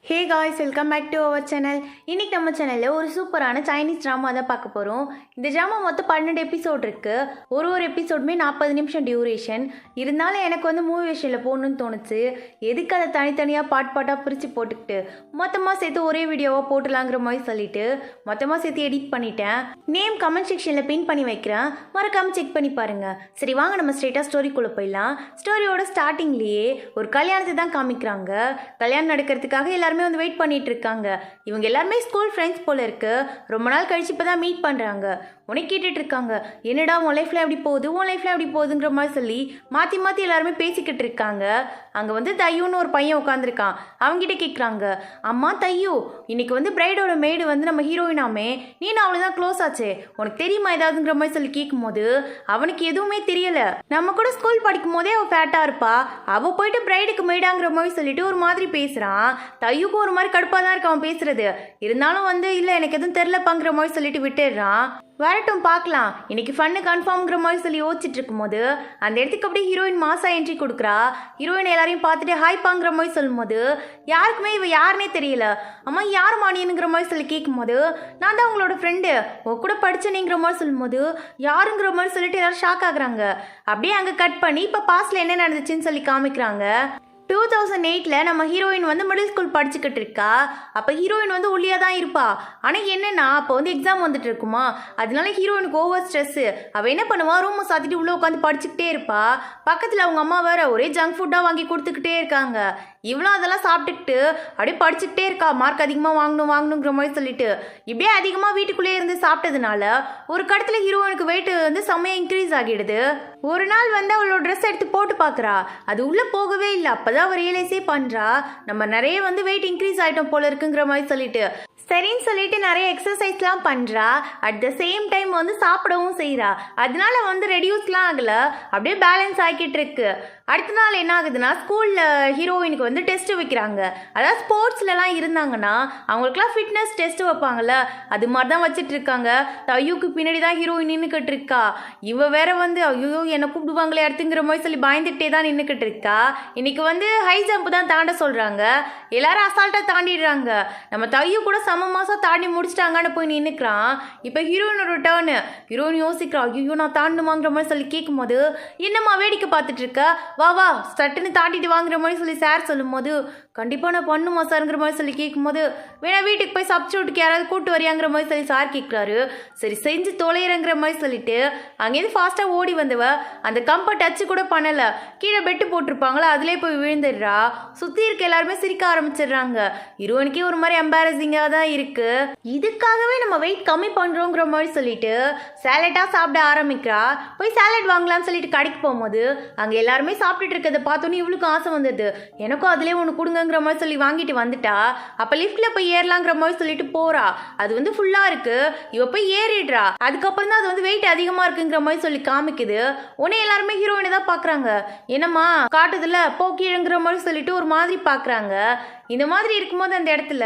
Hey guys, welcome back to our channel. இன்றைக்கி நம்ம சேனலில் ஒரு சூப்பரான சைனீஸ் ட்ராமா தான் பார்க்க போகிறோம். இந்த ட்ராமா மொத்தம் 12 எபிசோட் இருக்குது. ஒரு எபிசோடுமே 40 நிமிஷம் டியூரேஷன். இருந்தாலும் எனக்கு வந்து மூவி விஷயத்தில் போகணுன்னு தோணுச்சு. எதுக்கு அதை தனித்தனியாக பாட்டாக பிரித்து போட்டுக்கிட்டு மொத்தமாக சேர்த்து ஒரே வீடியோவாக போட்டுலாங்கிற மாதிரி சொல்லிட்டு மொத்தமாக சேர்த்து எடிட் பண்ணிட்டேன். நேம் கமெண்ட் செக்ஷனில் பின் பண்ணி வைக்கிறேன், மறக்காமல் செக் பண்ணி பாருங்கள். சரி வாங்க நம்ம ஸ்ட்ரெயிட்டாக ஸ்டோரிக்குள்ளே போயிடலாம். ஸ்டோரியோட ஸ்டார்டிங்லேயே ஒரு கல்யாணத்தை தான் காமிக்கிறாங்க. கல்யாணம் நடக்கிறதுக்காக எல்லாருமே வந்து வெயிட் பண்ணிட்டு இருக்காங்க. இவங்க எல்லாருமே ஸ்கூல் ஃப்ரெண்ட்ஸ் போல இருக்கு. ரொம்ப நாள் கழிச்சு இப்பதான் மீட் பண்றாங்க. உனக்கு கேட்டுட்டு இருக்காங்க, என்னடா உன் லைஃப்ல எப்படி போகுது, உன் லைஃப்ல எப்படி போகுதுங்கிற மாதிரி சொல்லி மாத்தி மாத்தி எல்லாருமே பேசிக்கிட்டு இருக்காங்க. அங்க வந்து தையூன்னு ஒரு பையன் உட்காந்துருக்கான். அவங்ககிட்ட கேட்குறாங்க, அம்மா தையூ, இன்னைக்கு வந்து பிரைடோட மேடு வந்து நம்ம ஹீரோயினாமே, நீ நான் அவ்வளோதான் க்ளோஸ் ஆச்சே, உனக்கு தெரியுமா ஏதாவதுங்கிற மாதிரி சொல்லி கேட்கும்போது அவனுக்கு எதுவுமே தெரியல. நம்ம கூட ஸ்கூல் படிக்கும் போதே அவள் ஃபேட்டா இருப்பா, அவள் போயிட்டு பிரைடுக்கு மேடாங்கிற மாதிரி சொல்லிட்டு ஒரு மாதிரி பேசுறான். தையூக்கு ஒரு மாதிரி கடுப்பாக தான் இருக்கு அவன் பேசுறது. இருந்தாலும் வந்து இல்லை எனக்கு எதுவும் தெரிலப்பாங்கிற மாதிரி சொல்லிட்டு விட்டுடுறான். வரட்டும் பார்க்கலாம், இன்னைக்கு ஃபன்னு கன்ஃபார்ம்ங்கிற மாதிரி சொல்லி யோசிச்சுட்டு இருக்கும்போது அந்த இடத்துக்கு அப்படியே ஹீரோயின் மாசா என்ட்ரி கொடுக்குறா. ஹீரோயின் எல்லாரையும் பார்த்துட்டு ஹாய்ப்பாங்கிற மாதிரி சொல்லும்போது யாருக்குமே இவ யாருன்னே தெரியல. அம்மா யார் மானியனுங்கிற மாதிரி சொல்லி கேட்கும்போது நான் தான் உங்களோட ஃப்ரெண்டு, உன் கூட படிச்சேனிங்கிற மாதிரி சொல்லும்போது யாருங்கிற மாதிரி சொல்லிட்டு எல்லாரும் ஷாக் ஆகுறாங்க. அப்படியே அங்கே கட் பண்ணி இப்போ பாஸ்ட்ல என்ன நடந்துச்சுன்னு சொல்லி காமிக்கிறாங்க. 2008 நம்ம ஹீரோயின் வந்து மிடில் ஸ்கூல் படிச்சுக்கிட்டு இருக்கா. அப்போ ஹீரோயின் வந்து ஒல்லியாக தான் இருப்பா. ஆனால் என்னன்னா அப்போ வந்து எக்ஸாம் வந்துட்டு இருக்குமா, அதனால ஹீரோயினுக்கு ஓவர் ஸ்ட்ரெஸ்ஸு. அவள் என்ன பண்ணுவா, ரூமை சாத்திட்டு உள்ளே உட்காந்து படிச்சுக்கிட்டே இருப்பா. பக்கத்தில் அவங்க அம்மா வேற ஒரே ஜங்க் ஃபுட்டாக வாங்கி கொடுத்துக்கிட்டே இருக்காங்க. இவ்வளோ அதெல்லாம் சாப்பிட்டுக்கிட்டு அப்படியே படிச்சுக்கிட்டே இருக்கா. மார்க் அதிகமாக வாங்கணுங்கிற மாதிரி சொல்லிட்டு இப்படியே அதிகமாக வீட்டுக்குள்ளேயே இருந்து சாப்பிட்டதுனால ஒரு கடத்தில் ஹீரோயினுக்கு வெயிட் வந்து செம்மையாக இன்க்ரீஸ் ஆகிடுது. ஒரு நாள் வந்து அவளோட ட்ரெஸ் எடுத்து போட்டு பார்க்குறா, அது உள்ளே போகவே இல்லை. அப்போதான் அவள் ரியலைஸே பண்ணுறா, நம்ம நிறைய வந்து வெயிட் இன்க்ரீஸ் ஆகிட்டோம் போல இருக்குங்கிற மாதிரி சொல்லிட்டு சரின்னு சொல்லிட்டு நிறைய எக்ஸசைஸ்லாம் பண்ணுறா. அட் த சேம் டைம் வந்து சாப்பிடவும் செய்கிறா. அதனால வந்து ரெடியூஸ்லாம் ஆகலை, அப்படியே பேலன்ஸ் ஆகிக்கிட்டு இருக்கு. அடுத்த நாள் என்ன ஆகுதுன்னா, ஸ்கூலில் ஹீரோயினுக்கு வந்து டெஸ்ட்டு வைக்கிறாங்க. அதாவது ஸ்போர்ட்ஸ்லலாம் இருந்தாங்கன்னா அவங்களுக்குலாம் ஃபிட்னஸ் டெஸ்ட்டு வைப்பாங்கள்ல, அது மாதிரி தான் வச்சுட்டு இருக்காங்க. தையூக்கு பின்னாடி தான் ஹீரோயின் நின்றுக்கிட்டு இருக்கா. இவ வேற வந்து ஐயோ என்னை கூப்பிடுவாங்களே அடுத்துங்கிற மாதிரி சொல்லி பயந்துகிட்டே தான் நின்றுக்கிட்டு இருக்கா. இன்னைக்கு வந்து ஹை ஜம்ப் தான் தாண்ட சொல்கிறாங்க. எல்லாரும் அசால்ட்டாக தாண்டிடுறாங்க. நம்ம தையூ கூட மாசம் தாண்டி முடிச்சிட்டாங்கன்னு போய் நின்னுக்கிறான். இப்போ ஹீரோயினோட டேர்னு. ஹீரோயின் யோசிக்கிறா, ஐயோ நான் தாண்டுமாங்கிற மாதிரி சொல்லி கேட்கும்போது என்னம்மா வேடிக்கை பார்த்துட்டு இருக்க, வா வா சட்டுன்னு தாண்டிட்டு வாங்குற மாதிரி சொல்லி சார் சொல்லும்போது கண்டிப்பாக நான் பண்ணுமா சார்ங்கிற மாதிரி சொல்லி கேட்கும்போது வேணா வீட்டுக்கு போய் சப்ஸ்டியூட்டுக்கு யாராவது கூட்டு வரியாங்கிற மாதிரி சொல்லி சார் கேட்குறாரு. சரி செஞ்சு தொலைகிறங்கிற மாதிரி சொல்லிட்டு அங்கேருந்து ஃபாஸ்ட்டாக ஓடி வந்தவ அந்த கம்பை டச்சு கூட பண்ணலை. கீழே பெட்டு போட்டிருப்பாங்களா, அதிலே போய் விழுந்துடுறா. சுற்றி இருக்க எல்லாருமே சிரிக்க ஆரம்பிச்சிடுறாங்க. ஹீரோயினுக்கே ஒரு மாதிரி எம்பாரசிங்காக தான் இருக்கு. இதுக்காகவே நம்ம வெயிட் கம்மி பண்றோங்கிற மாதிரி சொல்லிட்டு சாலட்டா சாப்பிட ஆரம்பிக்கிறா. போய் சாலட் வாங்கலாம்னு சொல்லிட்டு கடைக்கு போகும்போது அங்க எல்லாருமே சாப்பிட்டுட்டு இருக்கிறத பார்த்தோன்னே இவளுக்கு ஆசை வந்தது. எனக்கும் அதுலேயே ஒன்று கொடுங்கிற மாதிரி சொல்லி வாங்கிட்டு வந்துட்டா. அப்ப லிஃப்ட்ல போய் ஏறலாங்கிற மாதிரி சொல்லிட்டு போறா. அது வந்து ஃபுல்லா இருக்கு. இவ போய் ஏறிடுறா. அதுக்கப்புறம் தான் அது வந்து வெயிட் அதிகமா இருக்குங்கிற மாதிரி சொல்லி காமிக்குது. உடனே எல்லாருமே ஹீரோயினை தான் பாக்குறாங்க. என்னம்மா காட்டுதுல போ கீழங்கிற மாதிரி சொல்லிட்டு ஒரு மாதிரி பாக்குறாங்க. இந்த மாதிரி இருக்கும்போது அந்த இடத்துல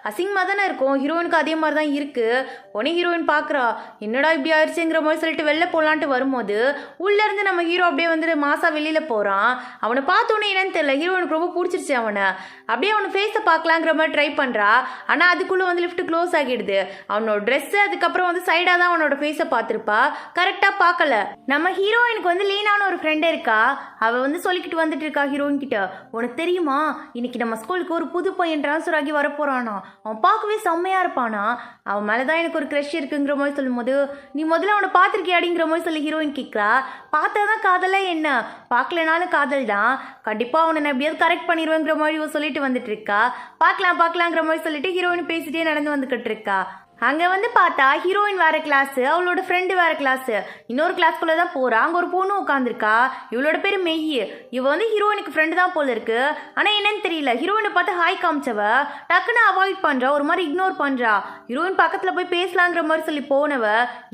அசிங்கமாக தானே இருக்கும். ஹீரோயினுக்கு அதே மாதிரி தான் இருக்கு. உடனே ஹீரோயின் பார்க்குறா, என்னடா இப்படி ஆயிடுச்சுங்கிற மாதிரி சொல்லிட்டு வெளில போகலான்ட்டு வரும்போது உள்ளேருந்து நம்ம ஹீரோ அப்படியே வந்து மாசா வெளியில் போகிறான். அவனை பார்த்தோன்னே என்னன்னு தெரியல, ஹீரோயினுக்கு ரொம்ப பிடிச்சிருச்சு அவனை. அப்படியே அவனை ஃபேஸை பார்க்கலாங்கிற மாதிரி ட்ரை பண்ணுறா. ஆனால் அதுக்குள்ளே வந்து லிஃப்ட் க்ளோஸ் ஆகிடுது. அவனோட ட்ரெஸ்ஸு அதுக்கப்புறம் வந்து சைடாக தான் அவனோட ஃபேஸை பார்த்துருப்பா, கரெக்டாக பார்க்கல. நம்ம ஹீரோயினுக்கு வந்து லீனான ஒரு ஃப்ரெண்டு இருக்கா. அவள் வந்து சொல்லிக்கிட்டு வந்துட்டு இருக்கா ஹீரோயின் கிட்ட, உனக்கு தெரியுமா இன்னைக்கு நம்ம ஸ்கூலுக்கு ஒரு புது பையன் ட்ரான்ஸ்ஃபர் ஆகி வரப்போறானா, அவன் பார்க்கவே செம்மையா இருப்பானா, அவன் மேலதான் எனக்கு ஒரு க்ரஷ் இருக்குங்கிற மாதிரி சொல்லும்போது நீ முதல்ல அவனை பார்த்துருக்கியாடிங்கிற மாதிரி சொல்லி ஹீரோயின் கேட்குறா. பார்த்தாதான் காதல என்ன, பார்க்கலனாலும் காதல் தான், கண்டிப்பா அவனை நான் எப்படியாவது கரெக்ட் பண்ணிடுவேங்கிற மாதிரி சொல்லிட்டு வந்துட்டு இருக்கா. பார்க்கலாங்கிற மாதிரி சொல்லிட்டு ஹீரோயின் பேசிட்டே நடந்து வந்துகிட்டு இருக்கா. அங்கே வந்து பார்த்தா ஹீரோயின் வேற கிளாஸு, அவளோட ஃப்ரெண்டு வேற கிளாஸு, இன்னொரு கிளாஸ்க்குள்ளே தான் போகிறா. அங்கே ஒரு பொண்ணு உட்காந்துருக்கா. இவளோட பேர் மெய். இவ வந்து ஹீரோயினுக்கு ஃப்ரெண்டு தான் போல இருக்கு. ஆனால் என்னன்னு தெரியல, ஹீரோயினை பார்த்து ஹாய் காமிச்சவ டக்குன்னு அவாய்ட் பண்ணுறா, ஒரு மாதிரி இக்னோர் பண்ணுறா. ஹீரோயின் பக்கத்தில் போய் பேசலாங்கிற மாதிரி சொல்லி போனவ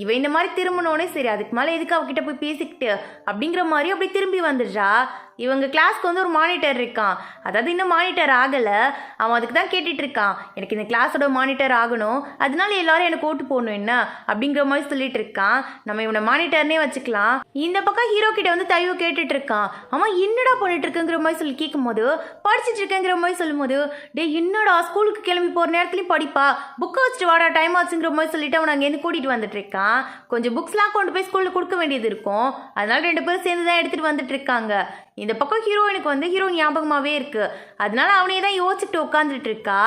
இவ இந்த மாதிரி திரும்பினோடனே சரி அதுக்கு மேலே எதுக்கு அவகிட்ட போய் பேசிக்கிட்டு அப்படிங்கிற மாதிரி அப்படி திரும்பி வந்துடுறா. இவங்க கிளாஸ்க்கு வந்து ஒரு மானிட்டர் இருக்கான். அதாவது இன்னும் மானிட்டர் ஆகலை. அவன் அதுக்கு தான் கேட்டுட்டு இருக்கான், எனக்கு இந்த கிளாஸோட மானிட்டர் ஆகணும், அதனால எல்லாரும் எனக்கு ஓட்டு போடணும் என்ன அப்படிங்கிற மாதிரி சொல்லிட்டு இருக்கான். நம்ம இவனை மானிட்டர்னே வச்சுக்கலாம். இந்த பக்கம் ஹீரோ கிட்ட வந்து தையோ கேட்டுட்டு இருக்கான். அவன் என்னடா பண்ணிட்டு இருக்குங்கிற மாதிரி சொல்லி கேட்கும் போது படிச்சுட்டு இருக்கேங்கிற மாதிரி சொல்லும் போது டே என்னடா ஸ்கூலுக்கு கிளம்பி போற நேரத்துலயும் படிப்பா, புக்கை வச்சுட்டு வாடா டைம் ஆச்சுங்கிற மாதிரி சொல்லிட்டு அவன் அங்கேருந்து கூட்டிட்டு வந்துட்டு இருக்கான். கொஞ்சம் புக்ஸ்லாம் கொண்டு போய் ஸ்கூல்ல கொடுக்க வேண்டியது இருக்கும். அதனால 2 பேரும் சேர்ந்து தான் எடுத்துட்டு வந்துட்டு இருக்காங்க. இந்த பக்கம் ஹீரோயினுக்கு வந்து ஹீரோ ஞாபகமாகவே இருக்கு. அதனால அவனே தான் யோசிச்சுட்டு உட்காந்துட்டு இருக்கா.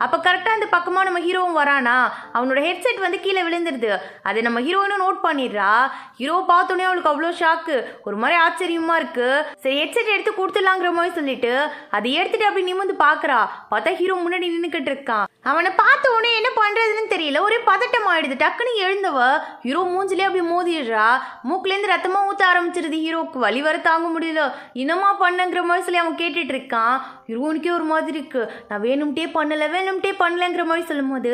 அப்போ கரெக்டாக அந்த பக்கமாக நம்ம ஹீரோவும் வரானா. அவனோட ஹெட்செட் வந்து கீழே விழுந்துருது. அதை நம்ம ஹீரோயினும் நோட் பண்ணிடுறா. ஹீரோ பார்த்தோன்னே அவளுக்கு அவ்வளோ ஷாக்கு, ஒரு மாதிரி ஆச்சரியமா இருக்கு. சரி ஹெட்செட் எடுத்து கொடுத்துடலாங்கிற மாதிரி சொல்லிட்டு அதை எடுத்துட்டு அப்படி நிமிந்து பார்க்குறா. பார்த்தா ஹீரோ முன்னாடி நின்றுக்கிட்டு இருக்கான். அவனை பார்த்த உடனே என்ன பண்ணுறதுன்னு தெரியல, ஒரே பதட்டம் ஆயிடுது. டக்குன்னு எழுந்தவ ஹீரோ மூஞ்சிலே அப்படி மோதிடுறா. மூக்குலேருந்து ரத்தமாக ஊற்ற ஆரம்பிச்சிருது. ஹீரோக்கு வலி வர தாங்க முடியல. என்னமா பண்ணங்கிற மாதிரி சொல்லி அவன் கேட்டுட்டு இருக்கான். ஹீரோனுக்கே ஒரு மாதிரி இருக்கு. நான் வேணும்ட்டே பண்ணலங்கிற மாதிரி சொல்லும் போது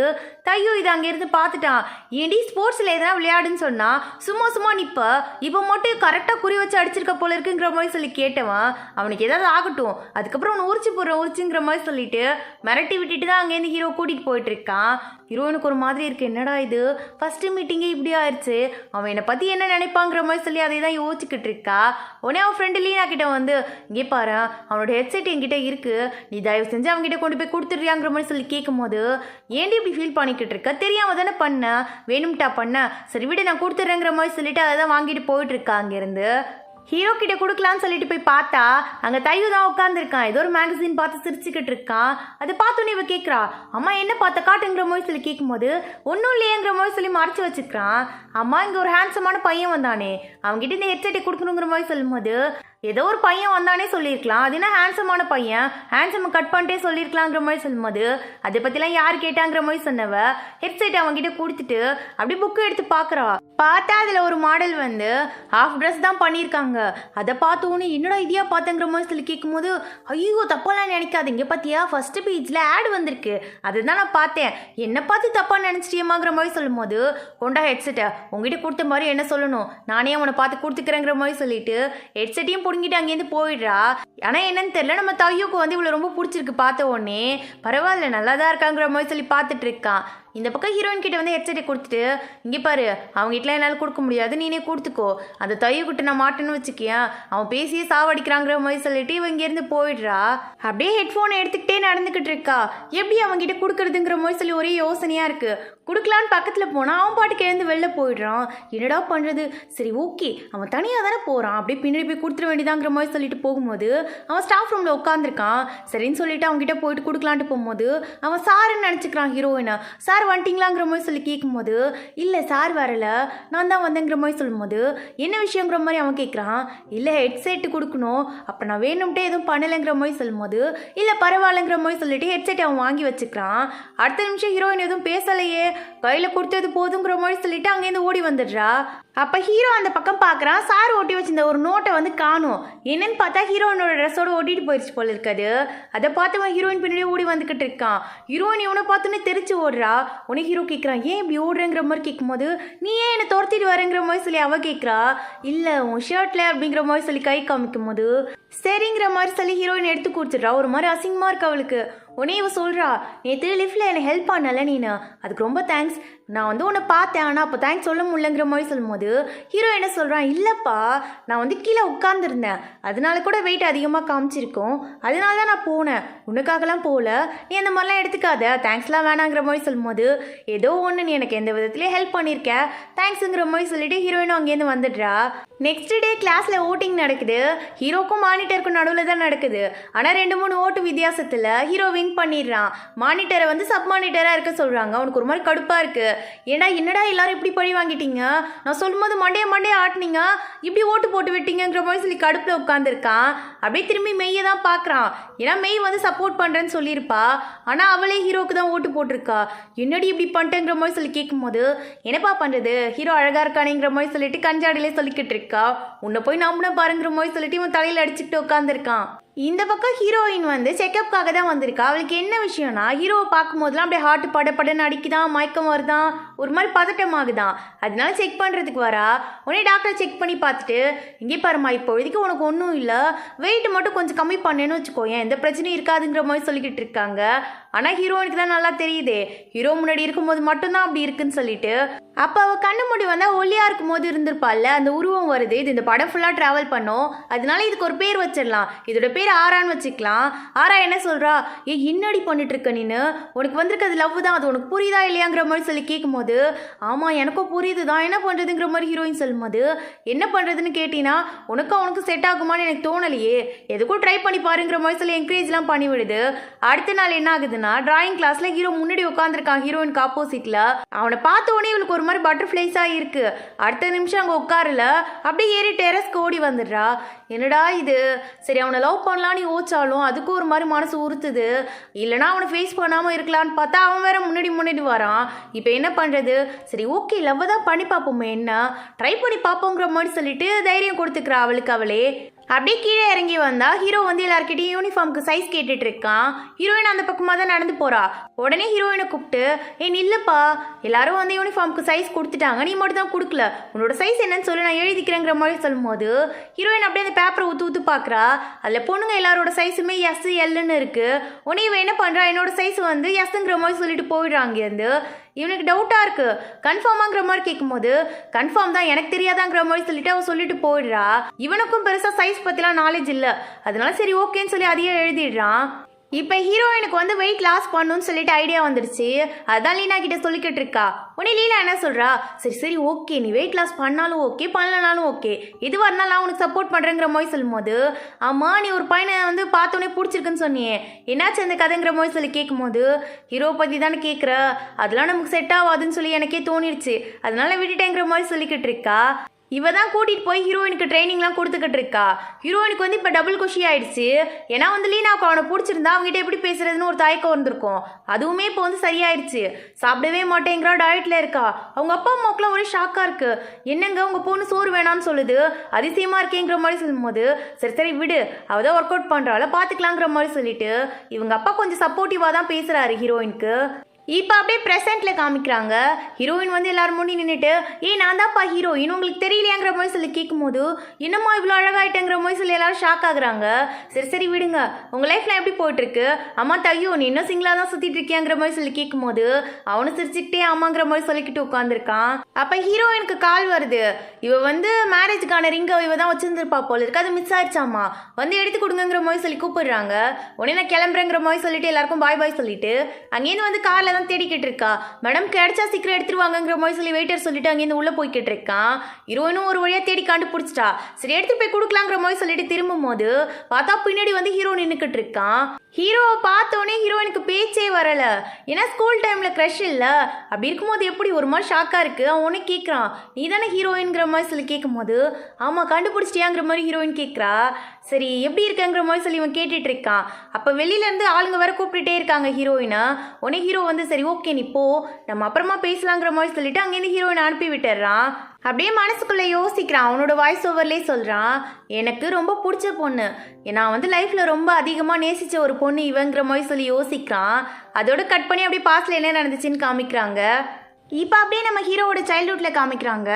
தையோ இதை அங்கேருந்து பார்த்துட்டான். ஏண்டி ஸ்போர்ட்ஸில் எதனா விளையாடுன்னு சொன்னா சும்மா நிற்ப, இப்போ மட்டும் கரெக்டாக குறி வச்சு அடிச்சிருக்க போல இருக்குங்கிற மாதிரி சொல்லி கேட்டவன் அவனுக்கு ஏதாவது ஆகட்டும், அதுக்கப்புறம் அவனை உரிச்சுங்கிற மாதிரி சொல்லிட்டு மிரட்டி விட்டுட்டு தான் அங்கேருந்து ஹீரோ கூட்டிகிட்டு போயிட்டு இருக்கான். ஹீரோனுக்கு ஒரு மாதிரி இருக்கு, என்னடா இது ஃபஸ்ட்டு மீட்டிங்கே இப்படி ஆயிடுச்சு, அவன் என்னை பற்றி என்ன நினைப்பாங்கிற மாதிரி சொல்லி அதை தான் யோசிச்சுக்கிட்டு இருக்கா. உடனே அவன் ஃப்ரெண்டு லீனா கிட்ட வந்து இங்கே பாரு அவனோட ஹெட்செட் என்கிட்ட இருக்கு, நீ தயவு செஞ்சு அவங்ககிட்ட கொண்டு போய் கொடுத்துட்றியாங்கிற மாதிரி சொல்லி கேட்கும் போது ஏன்டி இப்படி ஃபீல் பண்ணிக்கிட்டு இருக்க, தெரியாம தானே பண்ண, வேணும்ட்டா பண்ண, சரி விட நான் கொடுத்துட்றேங்கிற மாதிரி சொல்லிட்டு அதை தான் வாங்கிட்டு போயிட்டு இருக்கா. அங்கேருந்து ஹீரோ கிட்ட கொடுக்கலான்னு சொல்லிட்டு போய் பார்த்தா அங்கே தையு தான் உட்காந்துருக்கான். ஏதோ ஒரு மேகசின் பார்த்து சிரிச்சுக்கிட்டு இருக்கான். அதை பார்த்தோன்னே இவ கேட்குறா, அம்மா என்ன பார்த்த காட்டுங்கிற மாதிரி சொல்லி கேட்கும்போது ஒன்றும் இல்லையேங்கிற மாதிரி சொல்லி மறைச்சி வச்சுக்கிறான். அம்மா இங்கே ஒரு ஹேண்ட்ஸமான பையன் வந்தானே, அவங்ககிட்ட இந்த ஹெட்செட்டை கொடுக்கணுங்கிற மாதிரி சொல்லும்போது ஏதோ ஒரு பையன் வந்தானே சொல்லியிருக்கலாம், அது என்ன ஹேண்ட்ஸமான பையன், ஹேண்ட்ஸம் கட் பண்ணிட்டே சொல்லியிருக்கலாங்கிற மாதிரி சொல்லும்போது அதை பற்றிலாம் யார் கேட்டாங்கிற மாதிரி சொன்னவ ஹெட்செட் அவங்ககிட்ட கொடுத்துட்டு அப்படி புக்கு எடுத்து பார்க்குறா. பார்த்தா அதில் ஒரு மாடல் வந்து ஹாஃப் ட்ரெஸ் தான் பண்ணியிருக்காங்க. அதை பார்த்தோன்னே என்னடா இதையா பார்த்தங்கிற மாதிரி சொல்லி கேட்கும்போது ஐயோ தப்பாலாம் நினைக்காதீங்க, பார்த்தியா ஃபஸ்ட்டு பேஜில் ஆட் வந்திருக்கு, அதுதான் நான் பார்த்தேன், என்னை பார்த்து தப்பாக நினச்சிட்டியம்மாங்கிற மாதிரி சொல்லும்போது கொண்டா ஹெட்செட்டை உங்ககிட்ட கொடுத்த மாதிரி என்ன சொல்லணும், நானே அவனை பார்த்து கொடுத்துக்கிறேங்கிற மாதிரி சொல்லிட்டு ஹெட்செட்டையும் புடுங்கிட்டு அங்கேருந்து போயிடுறா. ஆனால் என்னன்னு தெரியல, நம்ம தையோக்கு வந்து இவ்வளோ ரொம்ப பிடிச்சிருக்கு. பார்த்த உடனே பரவாயில்ல நல்லா தான் இருக்காங்கிற மாதிரி சொல்லி பார்த்துட்டு இருக்கான். இந்த பக்கம் ஹீரோயின் கிட்ட வந்து ஹெட்செட்டை கொடுத்துட்டு இங்கே பாரு அவங்க கிட்டலாம் என்னால் கொடுக்க முடியாது, நீனே கொடுத்துக்கோ, அந்த தையோ கிட்ட நான் மாட்டேன்னு வச்சுக்கியேன், அவன் பேசியே சாவடிக்கிறாங்கிற மாதிரி சொல்லிட்டு இவன் இங்கேருந்து போயிடுறா. அப்படியே ஹெட்ஃபோனை எடுத்துக்கிட்டே நடந்துக்கிட்டு இருக்கா. எப்படி அவங்ககிட்ட கொடுக்குறதுங்கிற மாதிரி சொல்லி ஒரே யோசனையாக இருக்குது. கொடுக்கலான்னு பக்கத்தில் போனால் அவன் பாட்டுக்கு எழுந்து வெளில போயிடுறான். என்னடா பண்ணுறது, சரி ஓகே அவன் தனியாக தானே போகிறான், அப்படியே பின்னாடி போய் கொடுத்துட வேண்டியதாங்கிற மாதிரி சொல்லிட்டு போகும்போது அவன் ஸ்டாஃப் ரூமில் உட்காந்துருக்கான். சரின்னு சொல்லிட்டு அவங்ககிட்ட போயிட்டு கொடுக்கலான்ட்டு போகும்போது அவன் சாருன்னு நினச்சிக்கிறான் ஹீரோயினை. சார் வந்துட்டீங்களாங்கிற மாதிரி சொல்லி கேட்கும்போது இல்லை சார் வரல நான் தான் வந்தேங்கிற மாதிரி சொல்லும்போது என்ன விஷயங்கிற மாதிரி அவன் கேட்குறான். இல்லை ஹெட்செட்டு கொடுக்கணும், அப்போ நான் வேணும்ட்டே எதுவும் பண்ணலைங்கிற மாதிரி சொல்லும்போது இல்லை பரவாயில்லைங்கிற மாதிரி சொல்லிட்டு ஹெட்செட் அவன் வாங்கி வச்சுக்கிறான். அடுத்த நிமிஷம் ஹீரோயின் எதுவும் பேசலையே, கையில் கொடுத்தது போதுங்கிற மாதிரி சொல்லிட்டு அங்கேருந்து ஓடி வந்துடுறா. அப்போ ஹீரோ அந்த பக்கம் பார்க்குறான். சார் ஓட்டி வச்சிருந்த ஒரு நோட்டை வந்து காணும். என்னன்னு பார்த்தா ஹீரோயினோட ட்ரெஸ்ஸோட ஓட்டிட்டு போயிடுச்சு போல இருக்காது. அதை பார்த்தவன் ஹீரோயின் பின்னாடி ஓடி வந்துக்கிட்டு இருக்கான். ஹீரோயின் இவனை பார்த்தோன்னே தெரிச்சு ஓடுறா. உனக்கு ஹீரோ கேட்குறான் ஏன் இப்படி ஓடுறேங்கிற மாதிரி கேட்கும்போது நீ ஏன் என்னை துரத்திட்டு வரேங்கிற மாதிரி சொல்லி அவள் கேட்குறா. இல்லை உன் ஷர்ட்டில் அப்படிங்கிற மாதிரி சொல்லி கை காமிக்கும் போது சரிங்கிற மாதிரி சொல்லி ஹீரோயின் எடுத்து கொடுத்துட்றா. ஒரு மாதிரி அசிங்கமாக இருக்கு அவளுக்கு. உடனே இவ சொல்கிறா, நேற்று லிஃப்டில் என்னை ஹெல்ப் பண்ணல நீனு, அதுக்கு ரொம்ப தேங்க்ஸ், நான் வந்து உன்னை பார்த்தேன் ஆனால் அப்போ தேங்க்ஸ் சொல்ல முடியலங்கிற மாதிரி சொல்லும்போது ஹீரோ என்ன சொல்கிறான், இல்லைப்பா நான் வந்து கீழே உட்காந்துருந்தேன், அதனால கூட வெயிட் அதிகமாக காமிச்சிருக்கோம், அதனால தான் நான் போனேன், உனக்காகலாம் போகல, நீ அந்த மாதிரிலாம் எடுத்துக்காத, தேங்க்ஸ்லாம் வேணாங்கிற மாதிரி சொல்லும்போது ஏதோ ஒன்று நீ எனக்கு எந்த விதத்துலேயே ஹெல்ப் பண்ணியிருக்க தேங்க்ஸுங்கிற மாதிரி சொல்லிட்டு ஹீரோயினும் அங்கேருந்து வந்துடுறா. நெக்ஸ்ட் டே கிளாஸில் ஓட்டிங் நடக்குது. ஹீரோக்கும் மானிட்டருக்கும் நடுவில் தான் நடக்குது. ஆனால் 2-3 ஓட்டு வித்தியாசத்தில் ஹீரோ வின் பண்ணிடுறான். மானிட்டரை வந்து சப் மானிட்டராக இருக்க சொல்கிறாங்க. அவனுக்கு ஒரு மாதிரி கடுப்பாக இருக்குது. ஏன்னா என்னடா எல்லாரும் இப்படி பழி வாங்கிட்டீங்க, நான் சொல்லும்போது மண்டையை ஆட்டினீங்க, இப்படி ஓட்டு போட்டு விட்டீங்கிற மாதிரி சொல்லி கடுப்பில் உட்காந்துருக்கான். அப்படியே திரும்பி மெய்யை தான் பார்க்குறான். ஏன்னா மெய் வந்து சப்போர்ட் பண்ணுறேன்னு சொல்லியிருப்பா, ஆனால் அவளே ஹீரோக்கு தான் ஓட்டு போட்டிருக்கா. என்னடி இப்படி பண்ணிட்டேங்கிற மாதிரி சொல்லி கேட்கும்போது என்னப்பா பண்ணுறது, ஹீரோ அழகாக இருக்கானேங்கிற மாதிரி சொல்லிட்டு கஞ்சாடிலே சொல்லிக்கிட்டு இருக்கா. உன்னை போய் நம்பின பாருங்கிற மாதிரி சொல்லிட்டு இவன் தலையில் அடிச்சுக்கிட்டு உட்காந்துருக்கான். இந்த பக்கம் ஹீரோயின் வந்து செக்கப்காக தான் வந்திருக்கா. அவளுக்கு என்ன விஷயம்னா ஹீரோவை பார்க்கும்போதுலாம் அப்படியே ஹார்ட் படன்னு அடிக்குதான், மயக்கம் வருதான், ஒரு மாதிரி பதட்டமாகுதான். அதனால செக் பண்ணுறதுக்கு வரா. உடனே டாக்டர் செக் பண்ணி பார்த்துட்டு இங்கே பாருமா இப்போதைக்கு உனக்கு ஒன்றும் இல்லை, வெயிட் மட்டும் கொஞ்சம் கம்மி பண்ணேன்னு வச்சுக்கோயேன், எந்த பிரச்சனையும் இருக்காதுங்கிற மாதிரி சொல்லிக்கிட்டு இருக்காங்க. ஆனால் ஹீரோயினுக்கு தான் நல்லா தெரியுதே ஹீரோ முன்னாடி இருக்கும்போது மட்டும்தான் அப்படி இருக்குன்னு சொல்லிட்டு. அப்போ அவள் கண்ணு மூடி வந்தால் ஒல்லியாக இருக்கும்போது இருந்திருப்பாள்ல, அந்த உருவம் வருது. இது இந்த படம் ஃபுல்லாக ட்ராவல் பண்ணும், அதனால இதுக்கு ஒரு பேர் வச்சிடலாம், இதோட பேர் ஆரான்னு வச்சுக்கலாம். ஆரா என்ன சொல்கிறா, என்னடி பண்ணிட்டு இருக்க நீனு, உனக்கு வந்திருக்கிறது லவ் தான், அது உனக்கு புரியுதா இல்லையாங்கிற மாதிரி சொல்லி கேட்கும்போது, ஆமாம் எனக்கும் புரியுது தான், என்ன பண்ணுறதுங்கிற மாதிரி ஹீரோயின் சொல்லும்போது, என்ன பண்ணுறதுன்னு கேட்டினா உனக்கு செட் ஆகுமான்னு எனக்கு தோணலையே, எதுக்கும் ட்ரை பண்ணி பாருங்கிற மாதிரி சொல்லி என்கரேஜ்லாம் பண்ணி விடுது. அடுத்த நாள் என்ன ஆகுதுன்னா, டிராயிங் கிளாஸில் ஹீரோ முன்னாடி உட்காந்துருக்கான் ஹீரோயினுக்கு ஆப்போசிட்டில். அவனை பார்த்த உடனே இவளுக்கு ஒரு மாதிரி பட்டர்ஃப்ளைஸாக இருக்கு. அடுத்த நிமிஷம் அங்கே உட்காரல, அப்படியே ஏறி டெரஸ்க்கு ஓடி வந்துடுறா. என்னடா இது, சரி அவனை லவ் பண்ணலான்னு யோசிச்சாலும் அதுக்கும் ஒரு மாதிரி மனசு உறுத்துது. இல்லைனா அவனை ஃபேஸ் பண்ணாமல் இருக்கலான்னு பார்த்தா அவன் வேற முன்னாடி வரான். இப்போ என்ன பண்ணுறது, சரி ஓகே லவ் தான் பண்ணி பார்ப்போமே, என்ன ட்ரை பண்ணி பார்ப்போங்கிற மாதிரி சொல்லிட்டு தைரியம் கொடுத்துக்கிறா அவளுக்கு அவளே. அப்படியே கீழே இறங்கி வந்தா ஹீரோ வந்து எல்லாருக்கிட்டையும் யூனிஃபார்முக்கு சைஸ் கேட்டுட்டு இருக்கான். ஹீரோயின் அந்த பக்கமாக தான் நடந்து போறா. உடனே ஹீரோயினை கூப்பிட்டு, நில்லுப்பா, எல்லாரும் வந்து யூனிஃபார்முக்கு சைஸ் கொடுத்துட்டாங்க, நீ மட்டும் தான் கொடுக்கல, உன்னோட சைஸ் என்னன்னு சொல்லி நான் எழுதிக்கிறேங்கிற மாதிரி சொல்லும்போது ஹீரோயின் அப்படியே அந்த பேப்பரை ஊத்து பார்க்குறா. அதில் பொண்ணுங்க எல்லாரோட சைஸுமே எஸ் எல்லுன்னு இருக்கு. உடனே இவன் என்ன பண்ணுறா, என்னோட சைஸ் வந்து எஸ்ங்கிற மாதிரி சொல்லிட்டு போயிடுறான் அங்கேருந்து. இவனுக்கு டவுட்டாக இருக்கு, கன்ஃபார்மாங்கிற மாதிரி கேட்கும்போது கன்ஃபார்ம் தான், எனக்கு தெரியாதாங்கிற மாதிரி சொல்லிட்டு அவன் சொல்லிட்டு போயிடுறா. இவனுக்கும் பெருசாக சைஸ் பற்றிலாம் நாலேஜ் இல்லை, அதனால சரி ஓகேன்னு சொல்லி அதையே எழுதிடுறான். இப்போ ஹீரோயினுக்கு வந்து வெயிட் லாஸ் பண்ணணும்னு சொல்லிட்டு ஐடியா வந்துடுச்சு. அதான் லீனா கிட்ட சொல்லிக்கிட்டு இருக்கா. உடனே லீனா என்ன சொல்கிறா, சரி ஓகே நீ வெயிட் லாஸ் பண்ணாலும் ஓகே பண்ணலனாலும் ஓகே, எதுவாக இருந்தாலும் நான் உனக்கு சப்போர்ட் பண்ணுறேங்கிற மாதிரி சொல்லும்போது, ஆமாம் நீ ஒரு பையனை வந்து பார்த்தோன்னே பிடிச்சிருக்குன்னு சொன்னியே, என்னாச்சு அந்த கதைங்கிற மாதிரி சொல்லி கேட்கும்போது, ஹீரோ பற்றி தானே கேட்குற, அதெல்லாம் நமக்கு செட் ஆகாதுன்னு சொல்லி எனக்கே தோணிடுச்சு, அதனால விட்டுட்டேங்கிற மாதிரி சொல்லிக்கிட்டு இருக்கா. இவ தான் கூட்டிகிட்டு போய் ஹீரோயினுக்கு ட்ரைனிங்லாம் கொடுத்துக்கிட்டு இருக்கா. ஹீரோயினுக்கு வந்து இப்போ டபுள் குஷி ஆயிடுச்சு. ஏன்னா வந்து லீனாவுக்கு அவனை பிடிச்சிருந்தா அவங்ககிட்ட எப்படி பேசுறதுன்னு ஒரு தயக்கம் வந்திருக்கும். அதுவுமே இப்போ வந்து சரியாயிடுச்சு. சாப்பிடவே மாட்டேங்கிறா, டயட்டில் இருக்கா. அவங்க அப்பா அம்மாவுக்குலாம் ஒரே ஷாக்காக இருக்கு. என்னங்க உங்கள் பொண்ணு சோறு வேணாம்னு சொல்லுது, அதிசயமாக இருக்கேங்கிற மாதிரி சொல்லும்போது, சரி விடு, அவள் தான் ஒர்க் அவுட் பண்ணுறாள் பார்த்துக்கலாங்கிற மாதிரி சொல்லிட்டு இவங்க அப்பா கொஞ்சம் சப்போர்ட்டிவாக தான் பேசுகிறாரு ஹீரோயினுக்கு. இப்போ அப்படியே ப்ரெசென்ட்டில் காமிக்கிறாங்க. ஹீரோயின் வந்து எல்லாரும் முன்னாடி நின்றுட்டு, நான் தான்ப்பா ஹீரோயின், உங்களுக்கு தெரியலையாங்கிற மாதிரி சொல்லி கேட்கும்போது, என்னம்மா இவ்வளோ அழகாயிட்டேங்கிற மாதிரி சொல்லி எல்லாரும் ஷாக் ஆகுறாங்க. சரி விடுங்க, உங்கள் லைஃப்பில் எப்படி போயிட்டுருக்கு, அம்மா தையோ நீ இன்னும் சிங்கிளாக தான் சுற்றிட்டு இருக்கியாங்கிற மாதிரி சொல்லி கேட்கும்போது அவனு சிரிச்சுக்கிட்டே ஆமாங்கிற மாதிரி சொல்லிக்கிட்டு உட்காந்துருக்கான். அப்போ ஹீரோயினுக்கு கால் வருது. இவ வந்து மேரேஜுக்கான ரிங்கை இவ தான் வச்சுருந்துருப்பா போல இருக்கு, அது மிஸ் ஆயிடுச்சாமா, வந்து எடுத்து கொடுங்கிற மாதிரி சொல்லி கூப்பிடுறாங்க. உடனே நான் கிளம்புறேங்கிற மாதிரி சொல்லிட்டு எல்லாருக்கும் பாய் சொல்லிட்டு அங்கேருந்து வந்து காரில் தேடிக்கிட்டு இருக்கா. மேடம் கிடைச்சா சீக்கிரம் எடுத்துருவாங்கிற மாதிரி சொல்லி வெயிட்டர் சொல்லிட்டு அங்கேருந்து உள்ள போய்கிட்டு இருக்கான். ஹீரோயினும் ஒரு வழியா தேடி கண்டுபிடிச்சிட்டா. சரி எடுத்து போய் கொடுக்கலாங்கிற மாதிரி சொல்லிட்டு திரும்பும் போது பார்த்தா பின்னாடி வந்து ஹீரோ நின்றுக்கிட்டு இருக்கான். ஹீரோவை பார்த்தோன்னே ஹீரோயினுக்கு பேச்சே வரல. ஏன்னா ஸ்கூல் டைம்ல க்ரஷ் இல்ல, அப்படி இருக்கும்போது எப்படி ஒரு மாதிரி ஷாக்கா இருக்கு. அவன் உனே கேட்குறான், நீ தானே ஹீரோயின்கிற மாதிரி சொல்லி கேட்கும்போது, ஆமா கண்டுபிடிச்சிட்டியாங்கிற மாதிரி ஹீரோயின் கேட்குறா. சரி எப்படி இருக்கங்கிற மாதிரி சொல்லி இவன் கேட்டுட்டு இருக்கான். அப்போ வெளியிலேருந்து ஆளுங்க வேற கூப்பிட்டுட்டே இருக்காங்க ஹீரோயினை. உடனே ஹீரோ வந்து சரி ஓகே நீ போ, நம்ம அப்புறமா பேசலாங்கிற மாதிரி சொல்லிட்டு அங்கேருந்து ஹீரோயினை அனுப்பி விட்டுறான். அப்படியே மனசுக்குள்ளே யோசிக்கிறான். அவனோட வாய்ஸ் ஓவர்லேயே சொல்கிறான், எனக்கு ரொம்ப பிடிச்ச பொண்ணு, நான் வந்து லைஃப்பில் ரொம்ப அதிகமாக நேசித்த ஒரு பொண்ணு இவங்கிற மாதிரி சொல்லி யோசிக்கிறான். அதோட கட் பண்ணி அப்படியே பாஸ்டில் என்ன நடந்துச்சுன்னு காமிக்கிறாங்க. இப்போ அப்படியே நம்ம ஹீரோவோட சைல்ட்ஹுட்டில் காமிக்கிறாங்க.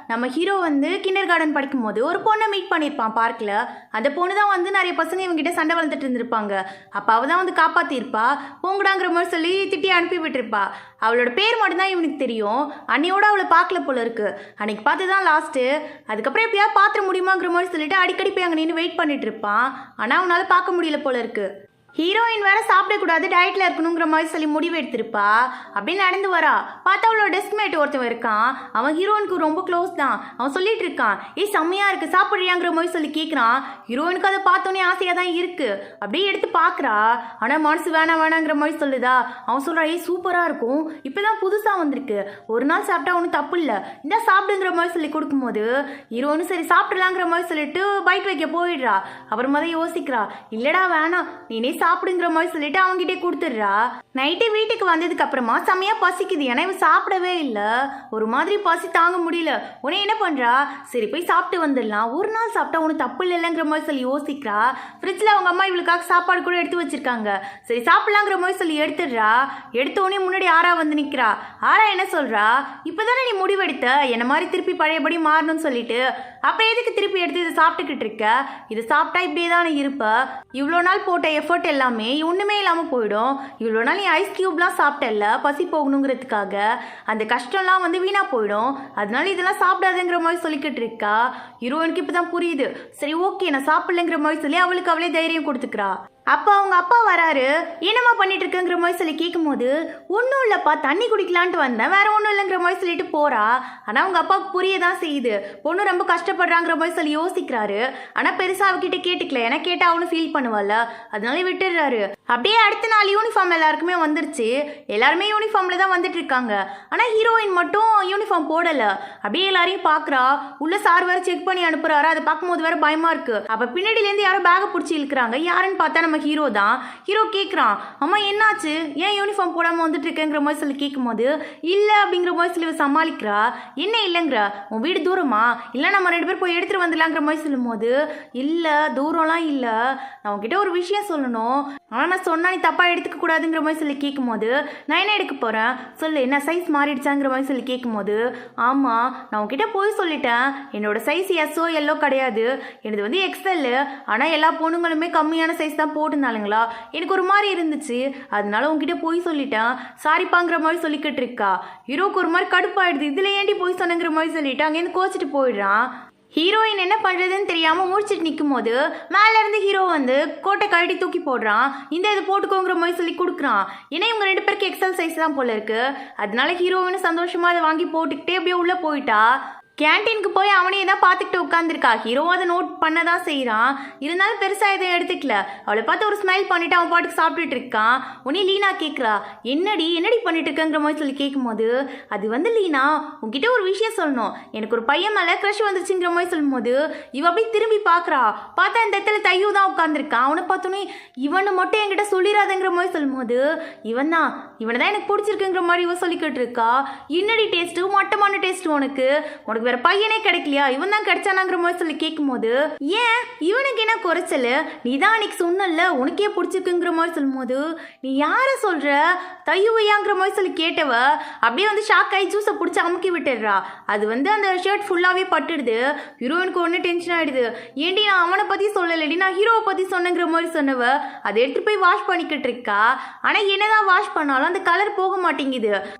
நம்ம ஹீரோ வந்து கிண்டர் கார்டன் படிக்கும்போது ஒரு பொண்ணை மீட் பண்ணியிருப்பான் பார்க்கில். அந்த பொண்ணு தான் வந்து நிறைய பசங்க இவங்ககிட்ட சண்டை வளர்த்துட்டு இருந்திருப்பாங்க. அப்போ அவள் தான் வந்து காப்பாற்றிருப்பா. போங்கடாங்கிற மாதிரி சொல்லி திட்டி அனுப்பி விட்டுருப்பா. அவளோட பேர் மட்டும்தான் இவனுக்கு தெரியும். அன்னையோட அவளை பார்க்கல போல இருக்கு. அன்னைக்கு பார்த்து தான் லாஸ்ட்டு. அதுக்கப்புறம் எப்படியாவது பார்த்துட முடியுமாங்கிற மாதிரி சொல்லிட்டு அடிக்கடி போய் அங்கே நின்று வெயிட் பண்ணிட்டு இருப்பான். ஆனால் அவனால் பார்க்க முடியல போல இருக்கு. ஹீரோயின் வேற சாப்பிடக்கூடாது, டயட்ல இருக்கணுங்கிற மாதிரி சொல்லி முடிவு எடுத்திருப்பா. அப்படின்னு நடந்து வரா. பார்த்தா அவளோட டெஸ்க்மேட் ஒருத்தவன் இருக்கான். அவன் ஹீரோயினுக்கு ரொம்ப க்ளோஸ் தான். அவன் சொல்லிட்டு இருக்கான், செம்மையா இருக்கு சாப்பிட்றியாங்கிற மாதிரி சொல்லி கேட்குறான். ஹீரோயினுக்கு அதை பார்த்தோன்னே ஆசையாக தான் இருக்கு. அப்படியே எடுத்து பார்க்குறா. ஆனால் மனசு வேணாங்கிற மாதிரி சொல்லுதா. அவன் சொல்கிறான், சூப்பராக இருக்கும், இப்போதான் புதுசாக வந்திருக்கு, ஒரு நாள் சாப்பிட்டா ஒன்றும் தப்பு இல்லை, இந்த சாப்பிடுங்கிற மாதிரி சொல்லி கொடுக்கும்போது ஹீரோயினும் சரி சாப்பிடலாங்கிற மாதிரி சொல்லிட்டு பைட் வைக்க போயிடுறா. அப்புறமா தான் யோசிக்கிறா, இல்லடா வேணாம் நீனே சாப்பிடுங்கிற மாதிரி சொல்லிட்டு அவங்ககிட்டே கொடுத்துடுறா. நைட்டு வீட்டுக்கு வந்ததுக்கு அப்புறமா செம்மையா பசிக்குது. ஏன்னா இவன் சாப்பிடவே இல்லை. ஒரு மாதிரி பசி தாங்க முடியல. உடனே என்ன பண்றா, சரி போய் சாப்பிட்டு வந்துடலாம், ஒரு நாள் சாப்பிட்டா உனக்கு தப்பு இல்லைங்கிற மாதிரி சொல்லி யோசிக்கிறா. ஃப்ரிட்ஜில் அவங்க அம்மா இவளுக்காக சாப்பாடு கூட எடுத்து வச்சிருக்காங்க. சரி சாப்பிடலாங்கிற மாதிரி சொல்லி எடுத்துடுறா. எடுத்த உடனே முன்னாடி ஆரா வந்து நிற்கிறா. ஆரா என்ன சொல்றா, இப்போதானே நீ முடிவெடுத்த என்ன மாதிரி திருப்பி பழையபடி மாறணும்னு சொல்லிட்டு, அப்புறம் எதுக்கு திருப்பி எடுத்து இதை சாப்பிட்டுக்கிட்டு இருக்க, இது சாப்பிட்டா இப்படியே தானே இருப்ப, இவ்வளோ நாள் போட்ட எஃபர்ட் சாப்பிட்ட எல்லாமே ஒன்றுமே இல்லாமல் போயிடும். இவ்வளோ நாள் நீ ஐஸ் க்யூப்லாம் சாப்பிட்டல பசி போகணுங்கிறதுக்காக, அந்த கஷ்டம்லாம் வந்து வீணாக போயிடும். அதனால இதெல்லாம் சாப்பிடாதுங்கிற மாதிரி சொல்லிக்கிட்டு இருக்கா. ஹீரோயினுக்கு இப்போ தான் புரியுது. சரி ஓகே நான் சாப்பிடலைங்கிற மாதிரி சொல்லி அவளுக்கு அவளே தைரியம் கொடுத்துக்கிறா. அப்போ அவங்க அப்பா வராரு. என்னம்மா பண்ணிட்டு இருக்குங்கிற மாதிரி சொல்லி கேட்கும்போது, ஒன்றும் இல்லைப்பா தண்ணி குடிக்கலான்ட்டு வந்தேன், வேற ஒன்றும் இல்லைங்கிற மாதிரி சொல்லிட்டு போறா. ஆனால் அவங்க அப்பாவுக்கு புரியதான் செய்யுது. பொண்ணு ரொம்ப கஷ்டப்படுறாங்கிற மாதிரி சொல்லி யோசிக்கிறாரு. ஆனால் பெருசாக அவகிட்ட கேட்டுக்கல, ஏன்னா கேட்டால் அவனும் ஃபீல் பண்ணுவாள், அதனால விட்டுடுறாரு. அப்படியே அடுத்த நாள் யூனிஃபார்ம் எல்லாருக்குமே வந்துருச்சு. எல்லாருமே யூனிஃபார்ம்ல தான் வந்துட்டு இருக்காங்க. ஆனால் ஹீரோயின் மட்டும் யூனிஃபார்ம் போடலை. அப்படியே எல்லாரையும் பார்க்குறா. உள்ள சார் வேற செக் பண்ணி அனுப்புறாரு. அதை பார்க்கும்போது வேற பயமா இருக்கு. அப்போ பின்னாடியிலேருந்து யாரோ பேகை பிடிச்சி இழுக்கிறாங்க. யாருன்னு பார்த்தா நம்ம ஹீரோ தான். ஹீரோ கேட்குறான், அம்மா என்னாச்சு, ஏன் யூனிஃபார்ம் போடாமல் வந்துட்டு இருக்கேங்கிற மாதிரி சொல்லி கேட்கும்போது, இல்லை அப்படிங்கிற மாதிரி சொல்லி சமாளிக்கிறா. என்ன இல்லைங்கிற, உன் வீடு தூரமா, இல்லை நம்ம 2 பேர் போய் எடுத்துகிட்டு வந்துடலாங்கிற மாதிரி சொல்லும்போது, இல்லை தூரம்லாம் இல்லை, நான் உன்கிட்ட ஒரு விஷயம் சொல்லணும், ஆனால் நான் சொன்னா நீ தப்பாக எடுத்துக்க கூடாதுங்கிற மாதிரி சொல்லி கேட்கும்போது, நான் என்ன எடுக்க போகிறேன் சொல்லு, என்ன சைஸ் மாறிடுச்சாங்கிற மாதிரி சொல்லி கேட்கும்போது, ஆமாம் நான் உன்கிட்ட போய் சொல்லிட்டேன், என்னோட சைஸ் எஸ்ஓ எல்லோ கிடையாது, எனது வந்து எக்ஸ்எல். ஆனால் எல்லா பொண்ணுங்களுமே கம்மியான சைஸ் தான் போட்டுருந்தாளுங்களா, எனக்கு ஒரு மாதிரி இருந்துச்சு, அதனால உன்கிட்ட போய் சொல்லிட்டேன், சாரிப்பாங்கிற மாதிரி சொல்லிக்கிட்டு இருக்கா. ஹீரோக்கு ஒரு மாதிரி கடுப்பாயிடுது. இதில் ஏண்டி போய் சொன்னங்கிற மாதிரி சொல்லிட்டு அங்கேருந்து கோச்சிட்டு போயிடுறான். ஹீரோயின் என்ன பண்ணுறதுன்னு தெரியாமல் முடிச்சுட்டு நிற்கும் போது மேலேருந்து ஹீரோ வந்து கோட்டை கழட்டி தூக்கி போடுறான். இது போட்டுக்கோங்கிற மாதிரி சொல்லி கொடுக்குறான். ஏன்னா இவங்க 2 பேருக்கு எக்ஸல் சைஸ் தான் போல இருக்கு. அதனால ஹீரோயின் சந்தோஷமாக அதை வாங்கி போட்டுக்கிட்டே அப்படியே உள்ளே போயிட்டா. கேன்டீனுக்கு போய் அவனையே தான் பார்த்துக்கிட்டு உட்காந்துருக்கா. ஹீரோ அதை நோட் பண்ண தான் செய்கிறான். இருந்தாலும் பெருசாக எதுவும் எடுத்துக்கல. அவளை பார்த்து ஒரு ஸ்மைல் பண்ணிட்டு அவன் பாட்டுக்கு சாப்பிட்டுட்டு இருக்கான். உடனே லீனா கேட்குறா, என்னடி பண்ணிட்டு இருக்கங்கிற மாதிரி சொல்லி கேட்கும்போது, அது வந்து லீனா உன்கிட்ட ஒரு விஷயம் சொல்லணும், எனக்கு ஒரு பையன் மேலே க்ரஷ் வந்துச்சுங்கிற மாதிரி சொல்லும்போது இவ அப்படியே திரும்பி பார்க்குறா. பார்த்தா இந்த இடத்துல தையூ தான் உட்காந்துருக்கான். அவனை பார்த்தோன்னே இவனை மட்டும் என்கிட்ட சொல்லிடாதங்கிற மாதிரி சொல்லும்போது, இவனை தான் எனக்கு பிடிச்சிருக்குங்கிற மாதிரி இவ சொல்லிக்கிட்டு இருக்கா. என்னடி டேஸ்ட்டு, மட்டமான டேஸ்ட்டு, உனக்கு வேற பையனே கிடைக்கலையா, இவன் தான் கிடைச்சானாங்கிற மாதிரி சொல்லி கேட்கும்போது, ஏன் இவனுக்கு என்ன குறைச்சல், நீ தான் அன்னைக்கு சொன்னல உனக்கே பிடிச்சிருக்குங்கிற மாதிரி சொல்லும்போது, நீ யாரை சொல்ற, தையுவையாங்கிற மாதிரி சொல்லி கேட்டவ அப்படியே வந்து ஷாக் ஆகி ஜூஸை பிடிச்சி அமுக்கி விட்டுடுறா. அது வந்து அந்த ஷர்ட் ஃபுல்லாகவே பட்டுடுது. ஹீரோயினுக்கு ஒன்று டென்ஷன் ஆகிடுது. ஏண்டி நான் அவனை பற்றி சொல்லலடி, நான் ஹீரோவை பற்றி சொன்னங்கிற மாதிரி சொன்னவ அதை எடுத்துகிட்டு போய் வாஷ் பண்ணிக்கிட்டு இருக்கா. ஆனால் என்னதான் வாஷ் பண்ணாலும் அந்த கலர் போக மாட்டேங்குது.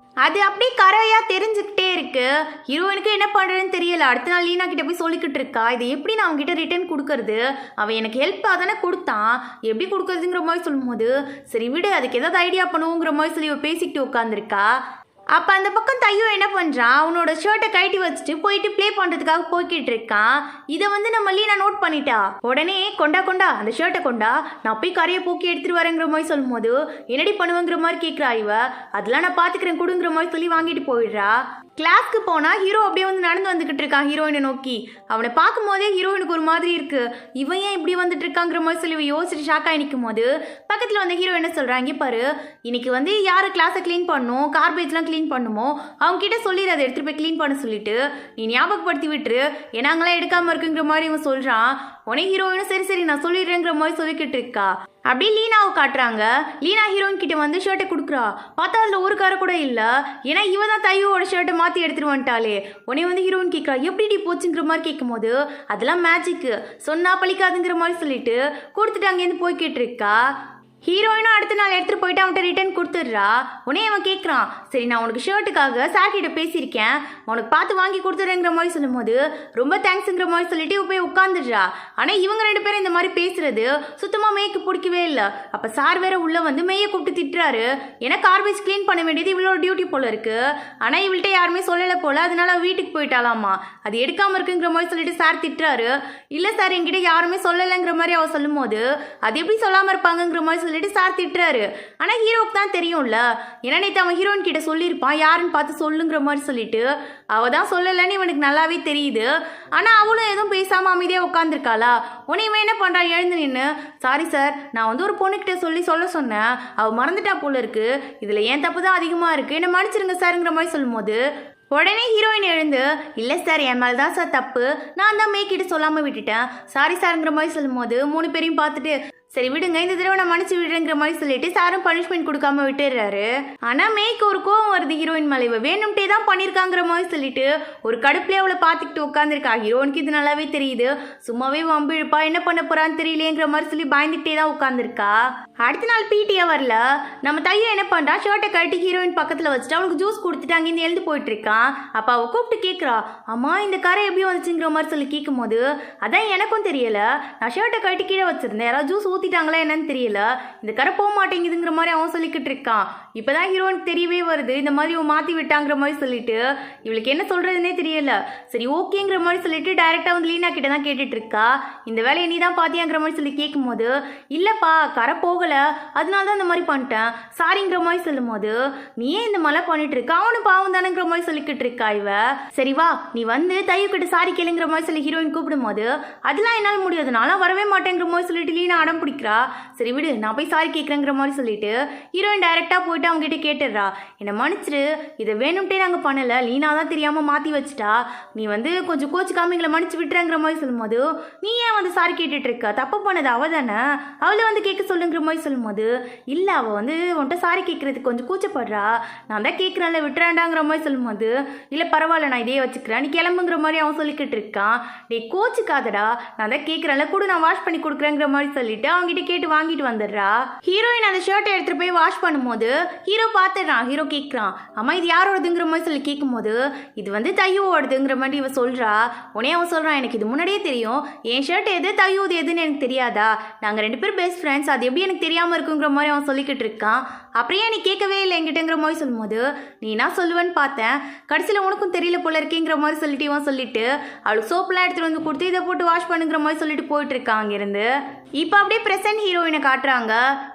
அது அப்படியே கரையாக தெரிஞ்சுக்கிட்டே இருக்கு. ஹீரோயினுக்கு என்ன பண்ணுறதுன்னு தெரியல. அடுத்த நாள் லீனா கிட்ட போய் சொல்லிக்கிட்டு இருக்கா, இதை எப்படி நான் அவங்ககிட்ட ரிட்டர்ன் கொடுக்கறது, அவன் எனக்கு ஹெல்ப் தானே கொடுத்தான், எப்படி கொடுக்கறதுங்கிற மாதிரி சொல்லும்போது, சரி விடு அதுக்கு ஏதாவது ஐடியா பண்ணுவோங்கிற மாதிரி சொல்லி பேசிக்கிட்டு உட்காந்துருக்கா. அப்போ அந்த பக்கம் தையோ என்ன பண்ணுறான், அவனோட ஷர்ட்டை கழட்டி வச்சுட்டு போயிட்டு ப்ளே பண்ணுறதுக்காக போய்கிட்டு இருக்கான். இதை வந்து நம்ம லீனா நோட் பண்ணிட்டா. உடனே கொண்டா அந்த ஷர்ட்டை கொண்டா, நான் போய் கரையை போக்கி எடுத்துகிட்டு வரேங்கிற மாதிரி சொல்லும்போது, என்னடி பண்ணுவேங்கிற மாதிரி கேட்குறா இவ. அதெல்லாம் நான் பார்த்துக்கிறேன் கொடுங்கிற மாதிரி சொல்லி வாங்கிட்டு போயிடுறா. கிளாஸ்க்கு போனால் ஹீரோ அப்படியே வந்து நடந்து வந்துக்கிட்டு இருக்கான் ஹீரோயினை நோக்கி. அவனை பார்க்கும் போதே ஹீரோயினுக்கு ஒரு மாதிரி இருக்கு. இவன் ஏன் இப்படி வந்துட்டு இருக்காங்கிற மாதிரி சொல்லி யோசிச்சுட்டு ஷாக்காக நிற்கும் போது பக்கத்தில் வந்து ஹீரோ என்ன சொல்கிறாங்க, பாரு இன்னைக்கு வந்து யார் கிளாஸை க்ளீன் பண்ணும், கார்பேஜ்லாம் க்ளீன் பண்ணுமோ அவங்க கிட்ட சொல்லிடு, அதை எடுத்துகிட்டு போய் க்ளீன் பண்ண சொல்லிட்டு நீ ஞாபகப்படுத்தி விட்டுரு, ஏன்னாங்களாம் எடுக்காமல் இருக்குங்கிற மாதிரி இவன் சொல்கிறான். உடனே ஹீரோயினும் சரி நான் சொல்லிடுறேங்கிற மாதிரி சொல்லிக்கிட்டு இருக்கா. அப்படியே லீனாவை காட்டுறாங்க. லீனா ஹீரோயின் கிட்ட வந்து ஷர்ட்டை கொடுக்குறா. பார்த்தா அதில் ஒரு காரை கூட இல்லை. ஏன்னா இவன் தான் தையோட ஷர்ட்டை மாற்றி எடுத்துட்டு வந்துட்டாளே. உடனே வந்து ஹீரோயின் கேட்குறா, எப்படி போச்சுங்கிற மாதிரி கேட்கும்போது, அதெல்லாம் மேஜிக்கு சொன்னா பழிக்காதுங்கிற மாதிரி சொல்லிட்டு கொடுத்துட்டு அங்கேருந்து போய்கிட்டு இருக்கா. ஹீரோயினும் அடுத்த நாள் எடுத்துகிட்டு போயிட்டு அவன்கிட்ட ரிட்டர்ன் கொடுத்துட்றா. உடனே அவன் கேட்குறான், சரி நான் உனக்கு ஷர்ட்டுக்காக சார்கிட்ட பேசியிருக்கேன், உனக்கு பார்த்து வாங்கி கொடுத்துட்றேங்கிற மாதிரி சொல்லும்போது, ரொம்ப தேங்க்ஸுங்கிற மாதிரி சொல்லிட்டு போய் உட்காந்துடுறா. ஆனால் இவங்க 2 பேரும் இந்த மாதிரி பேசுறது சுத்தமாக மேய்க்கு பிடிக்கவே இல்லை. அப்போ சார் வேற உள்ளே வந்து மேயை கூப்பிட்டு திட்டுறாரு. ஏன்னா கார்பேஜ் க்ளீன் பண்ண வேண்டியது இவளோட டியூட்டி போல இருக்கு. ஆனால் இவள்கிட்ட யாருமே சொல்லலை போல, அதனால வீட்டுக்கு போயிட்டாலாமா, அது எடுக்காமல் இருக்குங்கிற மாதிரி சொல்லிட்டு சார் திட்டுறாரு. இல்லை சார் என்கிட்ட யாருமே சொல்லலைங்கிற மாதிரி அவள் சொல்லும்போது, அது எப்படி சொல்லாமல் இருப்பாங்கங்கிற மாதிரி சொல்லிட்டு சார் திட்டுறாரு. ஆனா ஹீரோக்கு தான் தெரியும்ல, ஏன்னா நேற்று அவன் ஹீரோயின் கிட்ட சொல்லியிருப்பான் யாருன்னு பார்த்து சொல்லுங்கிற மாதிரி சொல்லிட்டு, அவ தான் சொல்லலைன்னு இவனுக்கு நல்லாவே தெரியுது. ஆனா அவளும் எதுவும் பேசாம அமைதியா உட்காந்துருக்காளா. உன்னை இவன் என்ன பண்றா, எழுந்து நின்று, சாரி சார் நான் வந்து ஒரு பொண்ணுக்கிட்ட சொல்ல சொன்னேன், அவ மறந்துட்டா போல இருக்கு, இதுல ஏன் தப்பு தான் அதிகமா இருக்கு, என்ன மன்னிச்சிருங்க சார்ங்கிற மாதிரி சொல்லும்போது உடனே ஹீரோயின் எழுந்து, இல்லை சார் என் மேலே தான் சார் தப்பு, நான் தான் மேய்கிட்ட சொல்லாமல் விட்டுட்டேன், சாரி சாருங்கிற மாதிரி சொல்லும்போது 3 பேரையும் பார்த்துட்டு, சரி விடுங்க, இந்த தடவை நான் மன்னிச்சு விடுறேங்கிற மாதிரி சொல்லிட்டு சாரும் பனிஷ்மெண்ட் கொடுக்காம விட்டுடுறாரு. ஆனா மேய்க்கு ஒரு கோவம் வருது ஹீரோயின் மேல, இவ வேணும்ட்டே தான் பண்ணிருக்காங்கிற மாதிரி சொல்லிட்டு ஒரு கடுப்புலயே அவளை பார்த்துக்கிட்டு உட்காந்துருக்கா. ஹீரோனுக்கு இது நல்லாவே தெரியுது, சும்மாவே வம்பு இழுப்பா, என்ன பண்ண போறான்னு தெரியலையேங்கிற மாதிரி சொல்லி பயந்துகிட்டே தான் உட்காந்துருக்கா. அடுத்த நாள் பிடிஏ வரல. நம்ம தையல் என்ன பண்றா, ஷர்ட்டை கட்டி ஹீரோயின் பக்கத்துல வச்சுட்டு அவளுக்கு ஜூஸ் கொடுத்துட்டு அங்கேருந்து எழுந்து போயிட்டு இருக்கான். அப்ப அவ கூப்பிட்டு கேட்கறா, அம்மா இந்த கரை எப்படி வந்துச்சுங்கிற மாதிரி சொல்லி கேட்கும் போது, அதான் எனக்கும் தெரியல, நான் ஷர்ட்டை கட்டி கீழே வச்சிருந்தேன், யாராவது ஜூஸ் ஊத்திட்டாங்களா என்னன்னு தெரியல, இந்த கரை போக மாட்டேங்குதுங்கிற மாதிரி அவன் சொல்லிக்கிட்டு இருக்கான். இப்பதான் ஹீரோனுக்கு தெரியவே வருது இந்த மாதிரி அவன் மாத்தி விட்டாங்கிற மாதிரி சொல்லிட்டு இவளுக்கு என்ன சொல்றதுன்னே தெரியல. சரி ஓகேங்கிற மாதிரி சொல்லிட்டு டைரக்டா வந்து லீனா கிட்ட தான் கேட்டுட்டு இருக்கா. இந்த வேலையை நீ தான் பாத்தியாங்கிற மாதிரி சொல்லி கேட்கும் போது, இல்லப்பா கரை போகல, அதனால தான் இந்த மாதிரி பண்ணிட்டேன் சாரிங்கிற மாதிரி சொல்லும் போது, நீ ஏன் இந்த மாதிரி பண்ணிட்டு இருக்க, அவனு பாவம் தானேங்கிற மாதிரி சொல்லிக்கிட்டு இருக்கா இவ. சரி வா நீ வந்து தையல் கிட்ட சாரி கேளுங்கிற மாதிரி சொல்லி ஹீரோயின் கூப்பிடும் போது, அதெல்லாம் என்னால் முடியாது, நானும் வரவே மாட்டேங்கிற மாதிரி சொல்லிட்டு லீனா அடம் பிடிக்கிறா. சரி விடு நான் போய் சாரி கேட்குறேங்கிற மாதிரி சொல்லிட்டு ஹீரோயின் டைரக்டா போயிட்டு அவங்க கிட்ட கேட்டுடுறா, என்னை மன்னிச்சிரு, இதை வேணும்ட்டே நாங்கள் பண்ணல, லீனா தான் தெரியாம மாத்தி வச்சுட்டா, நீ வந்து கொஞ்சம் கோச்சுக்காம எங்களை மன்னிச்சு விட்டுறேங்கிற மாதிரி சொல்லும் போது, நீ ஏன் வந்து சாரி கேட்டுட்டு இருக்க, தப்பு பண்ணது அவ தானே, அவளை வந்து கேட்க சொல்லுங்கிற மாதிரி சொல்லும் போது, இல்லை அவள் வந்து உன்கிட்ட சாரி கேட்கறதுக்கு கொஞ்சம் கூச்சப்படுறா, நான் தான் கேட்குறேன்ல விட்டுறாண்டாங்கிற மாதிரி சொல்லும் போது, இல்லை பரவாயில்ல நான் இதே வச்சுக்கிறேன் நீ கிளம்புங்கிற மாதிரி அவன் சொல்லிக்கிட்டு இருக்கான். டே கோச்சுக்காதடா, நான் தான் கேட்குறேன்ல கூட நான் வாஷ் பண்ணி கொடுக்குறேங்கிற மாதிரி சொல்லிட்டு அவங்ககிட்ட கேட்டு வாங்கிட்டு வந்துடுறா. ஹீரோயின் அந்த ஷர்ட்டை எடுத்துட்டு போய் வாஷ் பண்ணும்போது ஹீரோ பார்த்துடுறான். ஹீரோ கேட்குறான், அம்மா இது யாரோடதுங்கிற மாதிரி சொல்லி கேட்கும்போது, இது வந்து தையோடுதுங்கிற மாதிரி இவ சொல்றா. உடனே அவன் சொல்றான், எனக்கு இது முன்னாடியே தெரியும், என் ஷர்ட் எது தையோது எதுன்னு எனக்கு தெரியாதா, நாங்கள் 2 பேரும் பெஸ்ட் ஃப்ரெண்ட்ஸ், அது எப்படி எனக்கு தெரியாமல் இருக்குங்கிற மாதிரி அவன் சொல்லிக்கிட்டு இருக்கான். அப்படியே நீ கேட்கவே இல்லை என்கிட்டங்கிற மாதிரி சொல்லும்போது, நீ என்ன சொல்லுவேன்னு பார்த்தேன், கடைசியில் உனக்கும் தெரியல போல இருக்கேங்கிற மாதிரி சொல்லிட்டு இவன் சொல்லிட்டு அவளுக்கு சோப்பெல்லாம் எடுத்துட்டு வந்து கொடுத்து இதை போட்டு வாஷ் பண்ணுங்கிற மாதிரி சொல்லிட்டு போயிட்டு இருக்கான் அங்கிருந்து. இப்போ அப்படியே பிரசன்ட் ஹீரோயினை காட்டுறாங்க.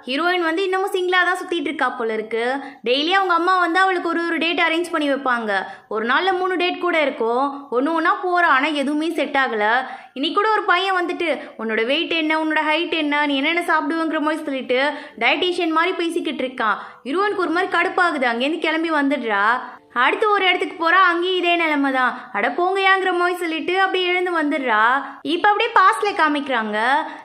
ஹீரோயின் வந்து இன்னமும் சிங்கிளாக தான் சுற்றிட்டு இருக்கா போல இருக்கு. டெய்லி அவங்க அம்மா வந்து அவளுக்கு ஒரு டேட் அரேஞ்ச் பண்ணி வைப்பாங்க. ஒரு நாளில் 3 டேட் கூட இருக்கும். ஒன்று ஒன்றா போகிறா, ஆனால் எதுவுமே செட் ஆகலை. இன்னைக்கு கூட ஒரு பையன் வந்துட்டு உன்னோட வெயிட் என்ன, உன்னோட ஹைட் என்ன, நீ என்னென்ன சாப்பிடுவேங்கிற மாதிரி சொல்லிட்டு டயட்டீஷியன் மாதிரி பேசிக்கிட்டு இருக்கான். ஹீரோயினுக்கு ஒரு மாதிரி கடுப்பாகுது, அங்கேருந்து கிளம்பி வந்துடுறா. அடுத்து ஒரு இடத்துக்கு போறா, அங்கேயும் இதே நிலைமை தான். அட போங்கயாங்கிற மாதிரி சொல்லிட்டு அப்படியே எழுந்து வந்துடுறா. இப்போ அப்படியே பாஸ்ல காமிக்கிறாங்க.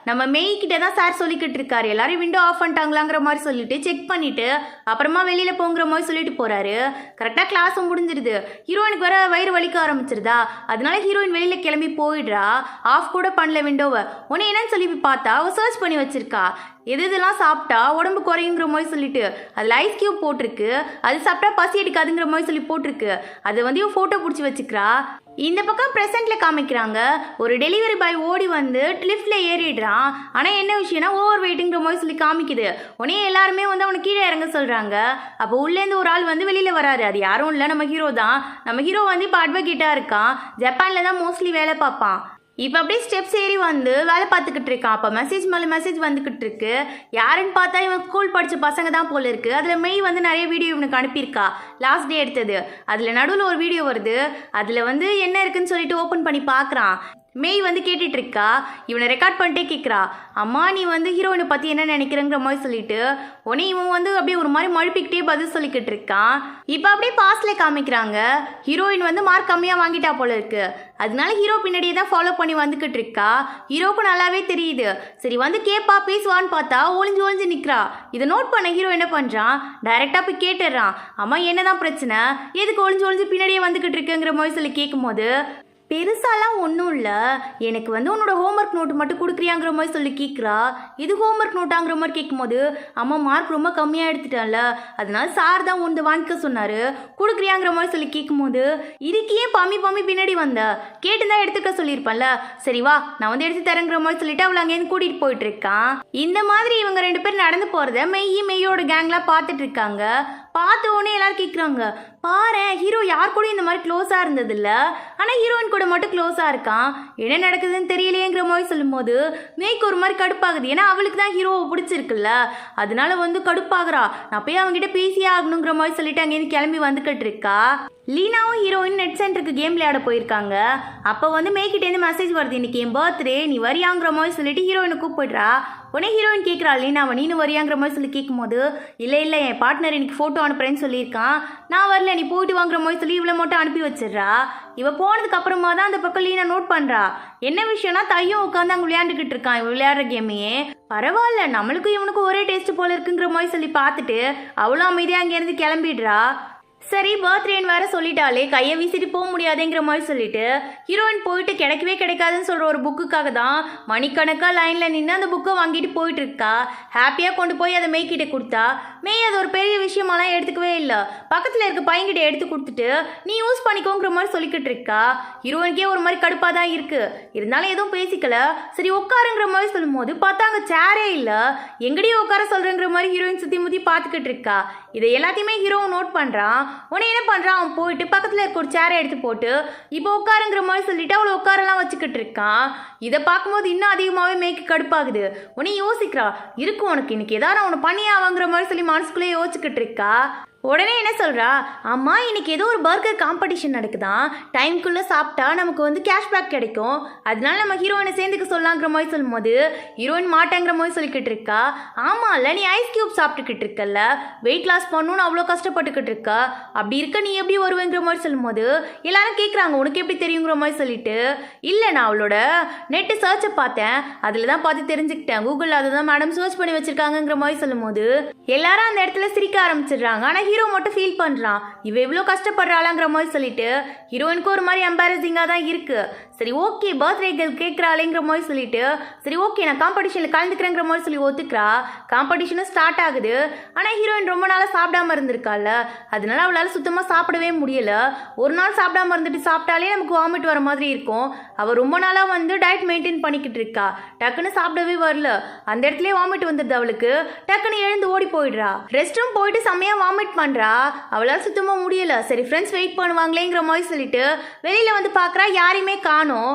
நம்ம மெய் கிட்ட தான் சார் சொல்லிக்கிட்டு இருக்காரு, எல்லாரும் விண்டோ ஆஃப் பண்ணிட்டாங்களாங்கிற மாதிரி சொல்லிட்டு செக் பண்ணிட்டு அப்புறமா வெளியில போங்கிற மாதிரி சொல்லிட்டு போறாரு. கரெக்டா கிளாஸும் முடிஞ்சிருது. ஹீரோயினுக்கு வர வயிறு வலிக்க ஆரம்பிச்சிருதா, அதனால ஹீரோயின் வெளியில கிளம்பி போயிடுறா. ஆஃப் கூட பண்ணல விண்டோவை. உன்னை என்னன்னு சொல்லி பார்த்தா அவ சர்ச் பண்ணி வச்சிருக்கா, எது இதெல்லாம் சாப்பிட்டா உடம்பு குறையுங்கிற மாதிரி சொல்லிட்டு அதில் ஐஸ் கியூப் போட்டிருக்கு, அது சாப்பிட்டா பசி எடுக்காதுங்கிற மாதிரி சொல்லி போட்டிருக்கு. அதை வந்து இவன் ஃபோட்டோ பிடிச்சி வச்சுக்கிறா. இந்த பக்கம் ப்ரெசென்ட்ல காமிக்கிறாங்க. ஒரு டெலிவரி பாய் ஓடி வந்து லிஃப்ட்ல ஏறிடுறான். ஆனால் என்ன விஷயம்னா ஓவர் வெயிட்டுங்கிற மாதிரி சொல்லி காமிக்குது. உடனே எல்லாருமே வந்து அவனை கீழே இறங்க சொல்கிறாங்க. அப்போ உள்ளேருந்து ஒரு ஆள் வந்து வெளியில் வராரு. அது யாரும் இல்லை, நம்ம ஹீரோ தான். நம்ம ஹீரோ வந்து இப்போ அட்வொகேட்டாக இருக்கான். ஜப்பானில் தான் மோஸ்ட்லி வேலை பார்ப்பான். இப்போ அப்படியே ஸ்டெப்ஸ் ஏறி வந்து வேலை பார்த்துக்கிட்டு இருக்கான். அப்போ மெசேஜ் மேலே மெசேஜ் வந்துக்கிட்டு இருக்கு. யாருன்னு பார்த்தா இவன் ஸ்கூல் படித்த பசங்க தான் போல இருக்கு. அதில் மெய் வந்து நிறைய வீடியோ இவனுக்கு அனுப்பியிருக்கா, லாஸ்ட் டே எடுத்தது. அதில் நடுவில் ஒரு வீடியோ வருது. அதில் வந்து என்ன இருக்குன்னு சொல்லிட்டு ஓப்பன் பண்ணி பார்க்குறான். மெய் வந்து கேட்டுட்டு இருக்கா. இவனை ரெக்கார்ட் பண்ணிட்டே கேட்குறா, அம்மா நீ வந்து ஹீரோயினை பற்றி என்ன நினைக்கிறேங்கிற மாதிரி சொல்லிட்டு உடனே இவன் வந்து அப்படியே ஒரு மாதிரி மழுப்பிக்கிட்டே பதில் சொல்லிக்கிட்டு இருக்கான். இப்போ அப்படியே பாஸ்ட்ல காமிக்கிறாங்க. ஹீரோயின் வந்து மார்க் கம்மியாக வாங்கிட்டா போல இருக்கு. அதனால ஹீரோ பின்னாடியே தான் ஃபாலோ பண்ணி வந்துக்கிட்டு இருக்கா. ஹீரோக்கும் நல்லாவே தெரியுது. சரி வந்து கேப்பா பேசுவான்னு பார்த்தா ஒளிஞ்சு ஒளிஞ்சு நிற்கிறா. இதை நோட் பண்ண ஹீரோ என்ன பண்ணுறான், டைரெக்டாக போய் கேட்டுடுறான், அம்மா என்னதான் பிரச்சனை, எதுக்கு ஒளிஞ்சு ஒளிஞ்சு பின்னாடியே வந்துக்கிட்டு இருக்குங்கிற மாதிரி சொல்லி கேட்கும்போது, பெருசாலாம் ஒன்றும் இல்லை, எனக்கு வந்து உன்னோட ஹோம்ஒர்க் நோட்டு மட்டும் கொடுக்குறியாங்கிற மாதிரி சொல்லி கேட்குறா. இது ஹோம்ஒர்க் நோட்டாங்கிற மாதிரி கேட்கும்போது, அம்மா மார்க் ரொம்ப கம்மியாக எடுத்துட்டான்ல, அதனால சார் தான் ஒன்று வாங்கிக்க சொன்னார், கொடுக்குறியாங்கிற மாதிரி சொல்லி கேட்கும்போது, இதுக்கு ஏன் பம்மி பின்னாடி வந்த, கேட்டு தான் எடுத்துக்க சொல்லியிருப்பேன்ல, சரி வா நான் வந்து எடுத்து தரேங்கிற மாதிரி சொல்லிட்டு அவளை அங்கேருந்து கூட்டிகிட்டு போயிட்டு இருக்கான். இந்த மாதிரி இவங்க 2 பேர் நடந்து போகிறத மெய்யோட கேங்லாம் பார்த்துட்டு இருக்காங்க. பார்த்த உடனே எல்லாரும் கேட்குறாங்க, பாரு ஹீரோ யார் கூட இந்த மாதிரி க்ளோஸாக இருந்ததில்ல, ஆனால் ஹீரோயின் கூட மட்டும் க்ளோஸாக இருக்கான், என்ன நடக்குதுன்னு தெரியலையேங்கிற மாதிரி சொல்லும்போது மேய்க்கு ஒரு மாதிரி கடுப்பாகுது. ஏன்னா அவளுக்கு தான் ஹீரோவை பிடிச்சிருக்குல்ல, அதனால வந்து கடுப்பாகிறா. நான் போய் அவங்ககிட்ட பேசியே ஆகணுங்கிற மாதிரி சொல்லிட்டு அங்கேருந்து கிளம்பி வந்துக்கிட்டு இருக்கா. லீனாவும் ஹீரோயின் நெட் சென்டருக்கு கேம் விளையாட போயிருக்காங்க. அப்போ வந்து மேய்கிட்டேருந்து மெசேஜ் வருது, இன்னைக்கு என் பர்த்டே நீ வரியாங்கிற மாதிரி சொல்லிட்டு ஹீரோயினை கூப்பிடுறா. உடனே ஹீரோயின் கேட்குறா, லீனாவை நீனு வரியாங்கிற மாதிரி சொல்லி கேட்கும்போது, இல்லை என் பார்ட்னர் இன்னைக்கு ஃபோட்டோ அனுப்புறேன்னு சொல்லியிருக்கான், நான் வரல நீ போயிட்டு வாங்குற மாதிரி சொல்லி இவ்வளோ மட்டும் அனுப்பி வச்சிடுறா. இவ போனதுக்கு அப்புறமா தான் அந்த பக்கம் லீனா நோட் பண்றா. என்ன விஷயம்னா தையும் உட்காந்து அங்க விளையாண்டுக்கிட்டு இருக்கான் இவன் விளையாடுற கேமையே. பரவாயில்ல, நம்மளுக்கும் இவனுக்கும் ஒரே டேஸ்ட் போல இருக்குங்கிற மாதிரி சொல்லி பார்த்துட்டு அவளும் அமைதியா அங்க இருந்து கிளம்பிடுறா. சரி பர்த்டேன்னு வேற சொல்லிட்டாலே கையை வீசிட்டு போக முடியாதுங்கிற மாதிரி சொல்லிட்டு ஹீரோயின் போயிட்டு கிடைக்கவே கிடைக்காதுன்னு சொல்ற ஒரு புக்குக்காக தான் மணிக்கணக்காக லைன்ல நின்று அந்த புக்கை வாங்கிட்டு போயிட்டு இருக்கா. ஹாப்பியா கொண்டு போய் அதை மேய்கிட்ட கொடுத்தா மேய் அது ஒரு பெரிய விஷயமாலாம் எடுத்துக்கவே இல்லை. பக்கத்துல இருக்க பையன்கிட்ட எடுத்து கொடுத்துட்டு நீ யூஸ் பண்ணிக்கோங்கிற மாதிரி சொல்லிக்கிட்டு இருக்கா. ஹீரோயினுக்கே ஒரு மாதிரி கடுப்பா தான் இருக்கு. இருந்தாலும் எதுவும் பேசிக்கல. சரி உட்காருங்கிற மாதிரி சொல்லும் போது பார்த்தா அங்க சேரே இல்லை. எங்கடியே உட்கார சொல்றேங்கிற மாதிரி ஹீரோயின் சுத்தி முத்தி பார்த்துக்கிட்டு இருக்கா. இதை எல்லாத்தையுமே ஹீரோ நோட் பண்றான். உடனே என்ன பண்றான், அவன் போயிட்டு பக்கத்துல இருக்க ஒரு சேரை எடுத்து போட்டு இப்போ உட்காருங்கிற மாதிரி சொல்லிட்டு அவளை உட்காரெல்லாம் வச்சுக்கிட்டு இருக்கான். இதை பார்க்கும்போது இன்னும் அதிகமாகவே மேய்க்கு கடுப்பாகுது. உடனே யோசிக்கிறா, இருக்கும் உனக்கு இன்னைக்கு ஏதாவது அவனை பண்ணியே ஆவாங்கிற மாதிரி சொல்லி மனசுக்குள்ளே யோசிச்சுக்கிட்டு இருக்கா. உடனே என்ன சொல்றா, அம்மா இன்னைக்கு ஏதோ ஒரு பர்கர் காம்படிஷன் நடக்குதான், டைம்குள்ள சாப்பிட்டா நமக்கு வந்து கேஷ்பேக் கிடைக்கும், அதனால நம்ம ஹீரோயினை சேர்ந்துக்க சொல்லலாங்கிற மாதிரி சொல்லும் போது ஹீரோயின் மாட்டாங்கிற மாதிரி சொல்லிக்கிட்டு இருக்கா. ஆமா இல்ல, நீ ஐஸ் கியூப் சாப்பிட்டுக்கிட்டு இருக்கல்ல, வெயிட் லாஸ் பண்ணணும்னு அவ்வளோ கஷ்டப்பட்டுக்கிட்டு இருக்கா, அப்படி இருக்க நீ எப்படி வருவேங்கிற மாதிரி சொல்லும் போது எல்லாரும் கேட்குறாங்க உனக்கு எப்படி தெரியுங்கிற மாதிரி சொல்லிட்டு, இல்லை நான் அவளோட நெட்டு சர்ச்சை பார்த்தேன், அதில் தான் பார்த்து தெரிஞ்சுக்கிட்டேன், கூகுளில் அதை தான் மேடம் சர்ச் பண்ணி வச்சிருக்காங்கிற மாதிரி சொல்லும் போது எல்லாரும் அந்த இடத்துல சிரிக்க ஆரம்பிச்சிடுறாங்க. ஆனால் ஹீரோ மட்டும் ஃபீல் பண்றான், இவ எவ்வளோ கஷ்டப்படுறாளாங்கிற மாதிரி சொல்லிட்டு ஹீரோயினுக்கு ஒரு மாதிரி எம்பாரசிங்கா தான் இருக்கு. சரி ஓகே பர்த்டே கேர்ள் கேட்குறாளேங்கிற மாதிரி சொல்லிட்டு சரி ஓகே நான் காம்படிஷனில் கலந்துக்கிறேங்கிற மாதிரி சொல்லி ஒத்துக்கிறா. காம்படிஷனும் ஸ்டார்ட் ஆகுது. ஆனால் ஹீரோயின் ரொம்ப நாளாக சாப்பிடாம இருந்திருக்காள், அதனால அவளால் சுத்தமாக சாப்பிடவே முடியல. ஒரு நாள் சாப்பிடாம இருந்துட்டு சாப்பிட்டாலே நமக்கு வாமிட் வர மாதிரி இருக்கும். அவள் ரொம்ப நாளாக வந்து டயட் மெயின்டைன் பண்ணிக்கிட்டு இருக்கா. டக்குன்னு சாப்பிடவே வரல. அந்த இடத்துல வாமிட் வந்துடுது அவளுக்கு. டக்குன்னு எழுந்து ஓடி போயிடுறா. ரெஸ்ட் ரூம் போயிட்டு செம்மையாக வாமிட் பண்றா. அவளால் சுத்தமாக முடியல. சரி ஃப்ரெண்ட்ஸ் வெயிட் பண்ணுவாங்களேங்கிற மாதிரி சொல்லிட்டு வெளியில வந்து பார்க்குறா, யாரையுமே காணும்.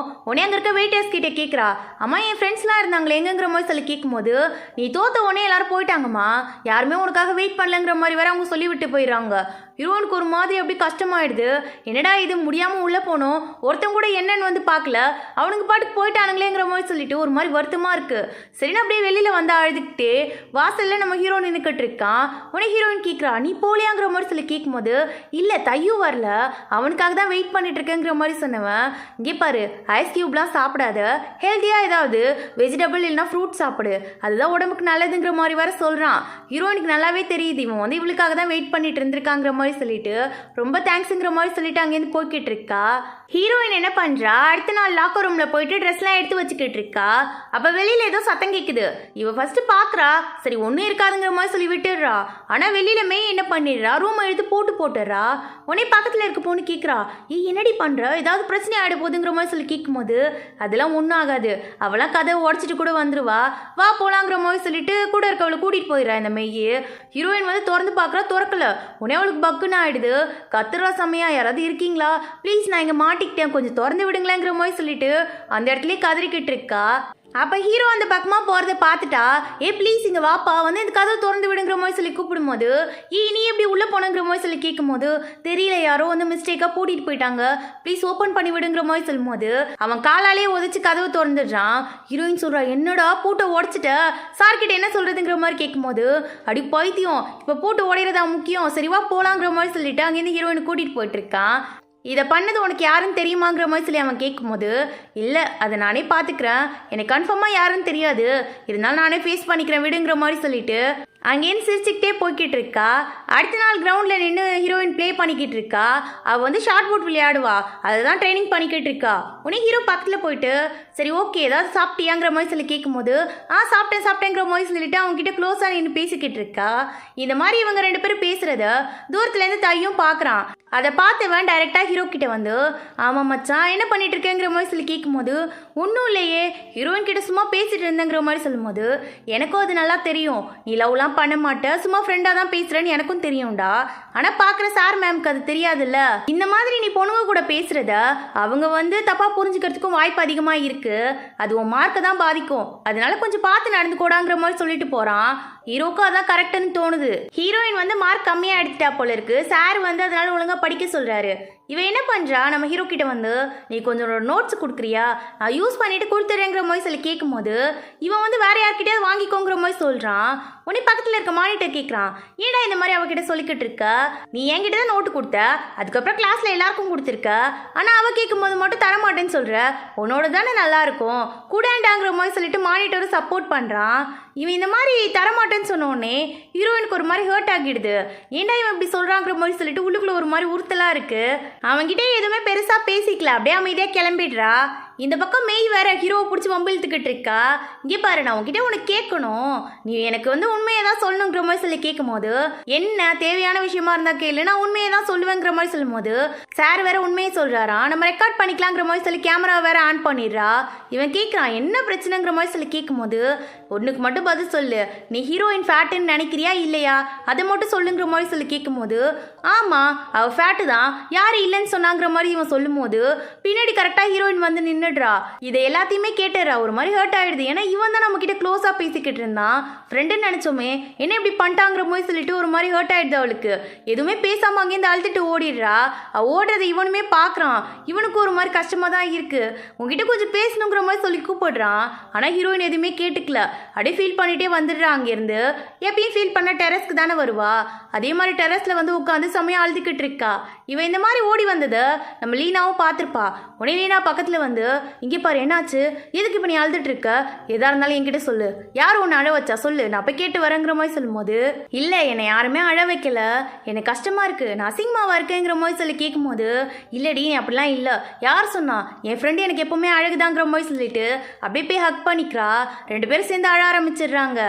உடனே அங்கே இருக்க வெயிட்டர்ஸ் கிட்ட கேட்குறா, அம்மா என் ஃப்ரெண்ட்ஸ்லாம் இருந்தாங்களே எங்கங்கிற மாதிரி சொல்லி கேட்கும்போது நீ தோத்த உடனே எல்லாரும் போயிட்டாங்கம்மா, யாருமே உனக்காக வெயிட் பண்ணலங்கிற மாதிரி வேற அவங்க சொல்லிவிட்டு போயிடுறாங்க. ஹீரோனுக்கு ஒரு மாதிரி அப்படி கஷ்டமாயிடுது. என்னடா இது முடியாமல் உள்ளே போனோம், ஒருத்தன் கூட என்னன்னு வந்து பார்க்கல, அவனுக்கு பாட்டுக்கு போயிட்டானுங்களேங்கிற மாதிரி சொல்லிட்டு ஒரு மாதிரி வருத்தமாக இருக்கு. சரின்னு அப்படியே வெளியில் வந்து அழுதுகிட்டே வாசலில் நம்ம ஹீரோ நின்றுக்கிட்டு இருக்கான். உடனே ஹீரோயின் கேட்குறா, நீ போலியாங்கிற மாதிரி சொல்லி கேட்கும்போது இல்லை தையும் வரல, அவனுக்காக தான் வெயிட் பண்ணிட்டு இருக்கேங்கிற மாதிரி சொன்னவன், இங்கே பாரு ஐஸ் கியூப்லாம் சாப்பிடாத, ஹெல்த்தியாக ஏதாவது வெஜிடபிள் இல்லைனா ஃப்ரூட் சாப்பிடு, அதுதான் உடம்புக்கு நல்லதுங்கிற மாதிரி வேற சொல்கிறான். ஹீரோயினுக்கு நல்லாவே தெரியுது இவன் வந்து இவளுக்காக தான் வெயிட் பண்ணிட்டு இருந்திருக்காங்கிற மாதிரி சொல்லிட்டு ரொம்ப தேங்க்ஸுங்கிற மாதிரி சொல்லிட்டு அங்கேருந்து போய்கிட்டு இருக்கா. ஹீரோயின் என்ன பண்றா, அடுத்த நாள் லாக்கர் ரூம்ல போயிட்டு ட்ரெஸ்லாம் எடுத்து வச்சுக்கிட்டு இருக்கா. அப்ப வெளியில ஏதோ சத்தம் கேட்குது. இவ ஃபர்ஸ்ட் பாக்குறா, சரி ஒன்னும் இருக்காதுங்கிற மாதிரி சொல்லி விட்டுடுறா. ஆனா வெளியில மேய் என்ன பண்ணிடுறா, ரூம் எடுத்து போட்டுடுறா. உடனே பக்கத்துல இருக்க பொண்ணு கேட்குறா, என்னடி பண்ற, ஏதாவது பிரச்சனை ஆயிட போகுதுங்கிற மாதிரி சொல்லி கேட்கும்போது அதெல்லாம் ஒன்றும் ஆகாது, அவளாம் கதை உடச்சிட்டு கூட வந்துருவா, வா போலாங்கிற மாதிரி சொல்லிட்டு கூட இருக்கவளை கூட்டிட்டு போயிடுறா. இந்த மெய் ஹீரோயின் வந்து திறந்து பார்க்குறா, திறக்கல. உடனே அவளுக்கு பக்குன்னு ஆயிடுது. கத்துறா சமையா, யாராவது இருக்கீங்களா ப்ளீஸ், நான் இங்கே மாட்டிக்கிட்டேன், கொஞ்சம் திறந்து விடுங்களேங்கிற மாதிரி சொல்லிட்டு அந்த இடத்துலயே கதறிக்கிட்டு இருக்கா. அப்போ ஹீரோ அந்த பக்கமாக போகிறத பார்த்துட்டா, ப்ளீஸ் இங்கே வாப்பா, வந்து இந்த கதவை திறந்து விடுங்கிற மாதிரி சொல்லி கூப்பிடும்போது நீ எப்படி உள்ளே போனங்கிற மாதிரி சொல்லி கேட்கும்போது தெரியல, யாரோ வந்து மிஸ்டேக்காக பூட்டிட்டு போயிட்டாங்க, ப்ளீஸ் ஓப்பன் பண்ணி விடுங்கிற மாதிரி சொல்லும்போது அவன் காலாலே உதச்சி கதவை திறந்துடுறான். ஹீரோயின் சொல்கிறா, என்னடா பூட்டை உடச்சிட்ட, சார்கிட்ட என்ன சொல்கிறதுங்கிற மாதிரி கேட்கும்போது அடி பைத்தியம், இப்போ பூட்டை உடையிறதா முக்கியம், சரிவா போகலாங்கிற மாதிரி சொல்லிட்டு அங்கேருந்து ஹீரோயினை கூட்டிகிட்டு போயிட்டு இருக்கான். இதை பண்ணது உனக்கு யாருன்னு தெரியுமாங்கிற மாதிரி சொல்லி அவன் கேட்கும்போது இல்லை அதை நானே பார்த்துக்கிறேன், எனக்கு கன்ஃபார்மாக யாருன்னு தெரியாது, இருந்தாலும் நானே ஃபேஸ் பண்ணிக்கிறேன் விடுங்கிற மாதிரி சொல்லிட்டு அங்கேருந்து சிரிச்சுக்கிட்டே போய்கிட்டு இருக்கா. அடுத்த நாள் கிரவுண்டில் நின்று ஹீரோயின் ப்ளே பண்ணிக்கிட்டு இருக்கா. அவள் வந்து ஷார்ட் புட் விளையாடுவா, அதை தான் ட்ரைனிங் பண்ணிக்கிட்டு இருக்கா. உடனே ஹீரோ பக்கத்தில் போயிட்டு சரி ஓகே ஏதாவது சாப்பிட்டியாங்கிற மாதிரி சொல்லி கேட்கும்போது சாப்பிட்டேங்கிற மாதிரி சொல்லிட்டு அவங்ககிட்ட க்ளோஸாக நின்று பேசிக்கிட்டு இருக்கா. இந்த மாதிரி இவங்க ரெண்டு பேரும் பேசுகிறத தூரத்துலேருந்து தையும் பார்க்குறான். அதை பார்த்தவன் டைரெக்டாக ஹீரோ கிட்ட வந்து ஆமாம் மச்சான் என்ன பண்ணிட்டு இருக்கேங்கிற மாதிரி சொல்லி கேட்கும்போது ஒன்றும் இல்லையே, ஹீரோயின் கிட்ட சும்மா பேசிட்டு இருந்தேங்கிற மாதிரி சொல்லும்போது எனக்கும் அது நல்லா தெரியும், நீ லவ்லாம் பண்ண மாட்டேன், சும்மா ஃப்ரெண்டாக தான் பேசுகிறேன்னு எனக்கும் தெரியும்டா, ஆனால் பார்க்குற சார் மேம்க்கு அது தெரியாதுல்ல, இந்த மாதிரி நீ பொண்ணுங்க கூட பேசுகிறத அவங்க வந்து தப்பாக புரிஞ்சுக்கிறதுக்கும் வாய்ப்பு அதிகமாக இருக்குது, அது உன் மார்க்கை தான் பாதிக்கும், அதனால கொஞ்சம் பார்த்து நடந்துக்கோடாங்கிற மாதிரி சொல்லிட்டு போகிறான். ஹீரோக்கும் அதான் கரெக்டுன்னு தோணுது. ஹீரோயின் வந்து மார்க் கம்மியாக எடுத்துட்டா போல இருக்கு, சார் வந்து அதனால ஒழுங்காக படிக்க சொல்கிறாரு. இவன் என்ன பண்ணுறா, நம்ம ஹீரோ கிட்ட வந்து நீ கொஞ்சம் நோட்ஸ் கொடுக்குறியா, நான் யூஸ் பண்ணிட்டு கொடுத்துறேங்கிற மாதிரி மாதிரி சொல்லி கேட்கும்போது இவன் வந்து வேற யார்கிட்டயாவது வாங்கிக்கோங்கிற மாதிரி சொல்கிறான். உடனே பக்கத்தில் இருக்க மானிட்டர் கேட்குறான், ஏன்டா இந்த மாதிரி அவகிட்ட சொல்லிக்கிட்டு இருக்க, நீ என்கிட்ட தான் நோட்டு கொடுத்த, அதுக்கப்புறம் கிளாஸில் எல்லாருக்கும் கொடுத்துருக்க, ஆனால் அவள் கேட்கும்போது மட்டும் தரமாட்டேன்னு சொல்கிற, உன்னோட தானே நல்லா இருக்கும் கூடாண்டாங்கிற மாதிரி சொல்லிட்டு மானிட்டரும் சப்போர்ட் பண்ணுறான். இவன் இந்த மாதிரி தரமாட்டேன்னு சொன்னோடனே ஹீரோயினுக்கு ஒரு மாதிரி ஹர்ட் ஆகிடுது. ஏன்டா இவன் இப்படி சொல்கிறாங்கிற மாதிரி சொல்லிட்டு உள்ளுக்குள்ள ஒரு மாதிரி உறுத்தலாக இருக்குது. அவன்கிட்ட எதுவுமே பெருசாக பேசிக்கல, அப்படியே அமைதியாக கிளம்பிடுறா. இந்த பக்கம் மெய் வேற ஹீரோவை பிடிச்சி வம்பிழுத்துக்கிட்டு இருக்கா. இங்கே பாரு, நான் உன்கிட்ட உனக்கு கேட்கணும், நீ எனக்கு வந்து உண்மையை தான் சொல்லணுங்கிற மாதிரி சொல்லி கேட்கும் போது, என்ன தேவையான விஷயமா இருந்தா கேளு, நான் உண்மையை தான் சொல்லுவேங்கிற மாதிரி சொல்லும் போது சார் வேற உண்மையை சொல்றாரா, நம்ம ரெக்கார்ட் பண்ணிக்கலாங்கிற மாதிரி சொல்லி கேமரா வேற ஆன் பண்ணிடுறா. இவன் கேட்குறான் என்ன பிரச்சனைங்கிற மாதிரி சொல்லி கேட்கும் போது, ஒன்றுக்கு மட்டும் பதில் சொல்லு, நீ ஹீரோயின் ஃபேட்டுன்னு நினைக்கிறியா இல்லையா, அதை மட்டும் சொல்லுங்கிற மாதிரி சொல்லி கேட்கும் போது, ஆமா அவ ஃபேட்டு தான், யாரு இல்லைன்னு சொன்னாங்கிற மாதிரி இவன் சொல்லும் போது பின்னாடி கரெக்டாக ஹீரோயின் வந்து நின்றுடுறா. இதை எல்லாத்தையுமே கேட்டுறா. ஒரு மாதிரி ஹர்ட் ஆயிடுது. ஏன்னா இவன் தான் நம்ம கிட்ட க்ளோஸா பேசிக்கிட்டு இருந்தான், ஃப்ரெண்டுன்னு நினைச்சோமே, என்ன இப்படி பண்ணிட்டாங்கிற மாதிரி சொல்லிட்டு ஒரு மாதிரி ஹர்ட் ஆயிடுது அவளுக்கு. எதுவுமே பேசாம அங்கேருந்து அழுத்துட்டு ஓடிடுறா. அவ ஓடுறதை இவனுமே பார்க்குறான். இவனுக்கு ஒரு மாதிரி கஷ்டமா தான் இருக்கு. உங்ககிட்ட கொஞ்சம் பேசணுங்கிற மாதிரி சொல்லி கூப்பிடுறான். ஆனா ஹீரோயின் எதுவுமே கேட்டுக்கல. அப்படியே ஃபீல் பண்ணிட்டே வந்துடுறா. அங்கேருந்து எப்பயும் ஃபீல் பண்ண டெரஸ்க்கு தானே வருவா, அதே மாதிரி டெரஸ்ல வந்து உட்காந்து செம்மையா அழுதுகிட்டு இருக்கா. இவன் இந்த மாதிரி ஓடி வந்தது நம்ம லீனாவும் பார்த்துருப்பா. உடனே லீனா பக்கத்துல வந்து, இங்கே பாரு என்னாச்சு, எதுக்கு இப்போ நீ அழுதுட்டு இருக்க, எதா இருந்தாலும் என்கிட்ட சொல்லு, யார் ஒன்று அழ வச்சா சொல்லு, நான் போய் கேட்டு வரேங்கிற மாதிரி சொல்லும் போது, இல்லை என்னை யாருமே அழ வைக்கல, எனக்கு கஷ்டமா இருக்கு, நான் அசிங்கமாவா இருக்கேங்கிற மாதிரி சொல்லி கேட்கும் போது, இல்லடி அப்படிலாம் இல்லை, யார் சொன்னா, என் ஃப்ரெண்டு எனக்கு எப்பவுமே அழகுதாங்கிற மாதிரி சொல்லிட்டு அப்படியே போய் ஹக் பண்ணிக்கிறா. ரெண்டு பேரும் சேர்ந்து அழ ஆரம்பிச்சிடுறாங்க.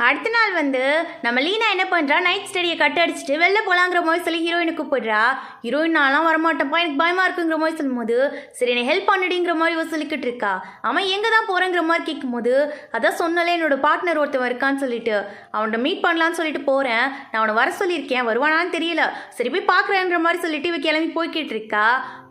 அடுத்த நாள் வந்து நம்ம லீனா என்ன பண்ணுறா, நைட் ஸ்டடியை கட் அடிச்சுட்டு வெளில போகலாங்கிற மாதிரி சொல்லி ஹீரோயினை கூப்பிடுறா. ஹீரோயின் நான்லாம் வரமாட்டேன்ப்பா, எனக்கு பயமாக இருக்குங்கிற மாதிரி சொல்லும்போது, சரி என்னை ஹெல்ப் பண்ணிடுங்கிற மாதிரி இவ சொல்லிக்கிட்டு இருக்கா. அவன் எங்கே தான் போகிறேங்கிற மாதிரி கேட்கும்போது, அதான் சொன்னல என்னோட பார்ட்னர் ஒருத்தவன் இருக்கான்னு சொல்லிட்டு அவன்கிட்ட மீட் பண்ணலான்னு சொல்லிட்டு போகிறேன், நான் அவனை வர சொல்லியிருக்கேன், வருவானான்னு தெரியல, சரி போய் பார்க்குறேன்ற மாதிரி சொல்லிட்டு இவ கிளம்பி போய்கிட்டு இருக்கா.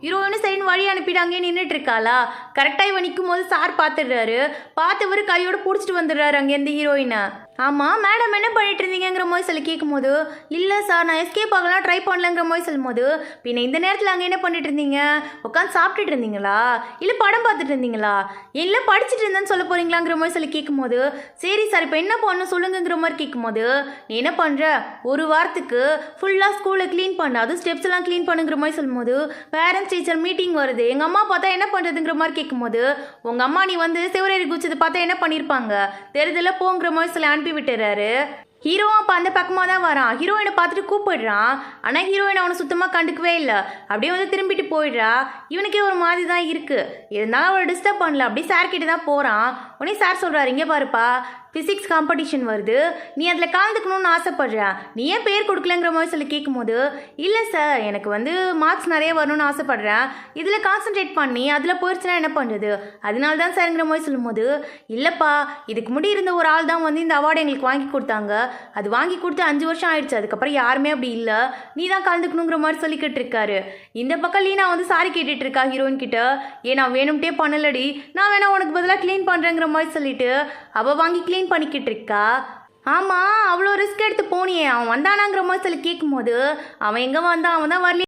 ஹீரோயினும் சரின்னு வழி அனுப்பிட்டு அங்கேயே நின்றுட்டு இருக்காளா. கரெக்டாக இவன் நிற்கும் போது சார் பார்த்துடுறாரு. பார்த்தவர் கையோடு பிடிச்சிட்டு வந்துடுறாரு அங்கேருந்து ஹீரோயினை. ஆமாம் மேடம் என்ன பண்ணிட்டு இருந்தீங்கிற மாதிரி சொல்லி கேட்கும்போது, இல்லை சார் நான் எஸ்கேப் ஆகலாம் ட்ரை பண்ணலங்கிற மாதிரி சொல்லும்போது, பின்ன இந்த நேரத்தில் அங்கே என்ன பண்ணிட்டு இருந்தீங்க, உட்காந்து சாப்பிட்டுட்டு இருந்தீங்களா, இல்லை படம் பார்த்துட்டு இருந்தீங்களா, இல்லை படிச்சுட்டு இருந்தேன்னு சொல்ல போறீங்களாங்கிற மாதிரி சொல்லி கேட்கும்போது, சரி சார் இப்போ என்ன பண்ணணும் சொல்லுங்கிற மாதிரி கேட்கும்போது, நீ என்ன பண்ணுற, ஒரு வாரத்துக்கு ஃபுல்லாக ஸ்கூலை க்ளீன் பண்ண, அது ஸ்டெப்ஸ் எல்லாம் க்ளீன் பண்ணுங்கிற மாதிரி சொல்லும்போது, பேரண்ட்ஸ் டீச்சர் மீட்டிங் வருது, எங்கள் அம்மா பார்த்தா என்ன பண்ணுறதுங்கிற மாதிரி கேட்கும்போது, உங்கள் அம்மா நீ வந்து சிவரேறி குச்சதை பார்த்தா என்ன பண்ணியிருப்பாங்க தெரியுதுல போங்கிற மாதிரி சொல்லி அனுப்பி விட்டுறாரு. ஹீரோவும் அப்போ அந்த பக்கமாக தான் வரான். ஹீரோயினை பார்த்துட்டு கூப்பிடுறான். ஆனால் ஹீரோயின் அவனை சுத்தமாக கண்டுக்கவே இல்லை. அப்படியே வந்து திரும்பிட்டு போயிடுறா. இவனுக்கே ஒரு மாதிரி தான் இருக்குது. இருந்தாலும் அவளை டிஸ்டர்ப் பண்ணல. அப்படியே சார் கிட்ட தான் போகிறான். உடனே சார் சொல்கிறாரு, இங்கே பாருப்பா ஃபிசிக்ஸ் காம்படிஷன் வருது, நீ அதில் கலந்துக்கணும்னு ஆசைப்படுற, நீ ஏன் பேர் கொடுக்கலங்கிற மாதிரி சொல்லி கேட்கும்போது, இல்லை சார் எனக்கு வந்து மார்க்ஸ் நிறைய வரணும்னு ஆசைப்படுறேன், இதில் கான்சன்ட்ரேட் பண்ணி அதில் போயிடுச்சுன்னா என்ன பண்ணுறது, அதனால தான் சார்ங்கிற மாதிரி சொல்லும்போது, இல்லைப்பா இதுக்கு முடி இருந்த ஒரு ஆள் தான் வந்து இந்த அவார்டு எங்களுக்கு வாங்கி கொடுத்தாங்க, அது வாங்கி கொடுத்து 5 வருஷம் ஆயிடுச்சு, அதுக்கப்புறம் யாருமே அப்படி இல்லை, நீ தான் கலந்துக்கணுங்கிற மாதிரி சொல்லிக்கிட்டு இருக்காரு. இந்த பக்கம் லீனா வந்து சாரி கேட்டுட்டு இருக்கா ஹீரோயின் கிட்ட, நான் வேணும்ட்டே பண்ணலடி, நான் வேணா உனக்கு பதிலாக க்ளீன் பண்ணுறேங்கிற மாதிரி சொல்லிட்டு அவள் வாங்கி க்ளீன் பண்ணிக்கிட்டு இருக்கா. ஆமாம் அவ்வளோ ரிஸ்க் எடுத்து போனியே, அவன் வந்தானாங்கிற மாதிரி சொல்லி கேட்கும்போது, அவன் எங்கே வந்தான், அவன் தான் வரல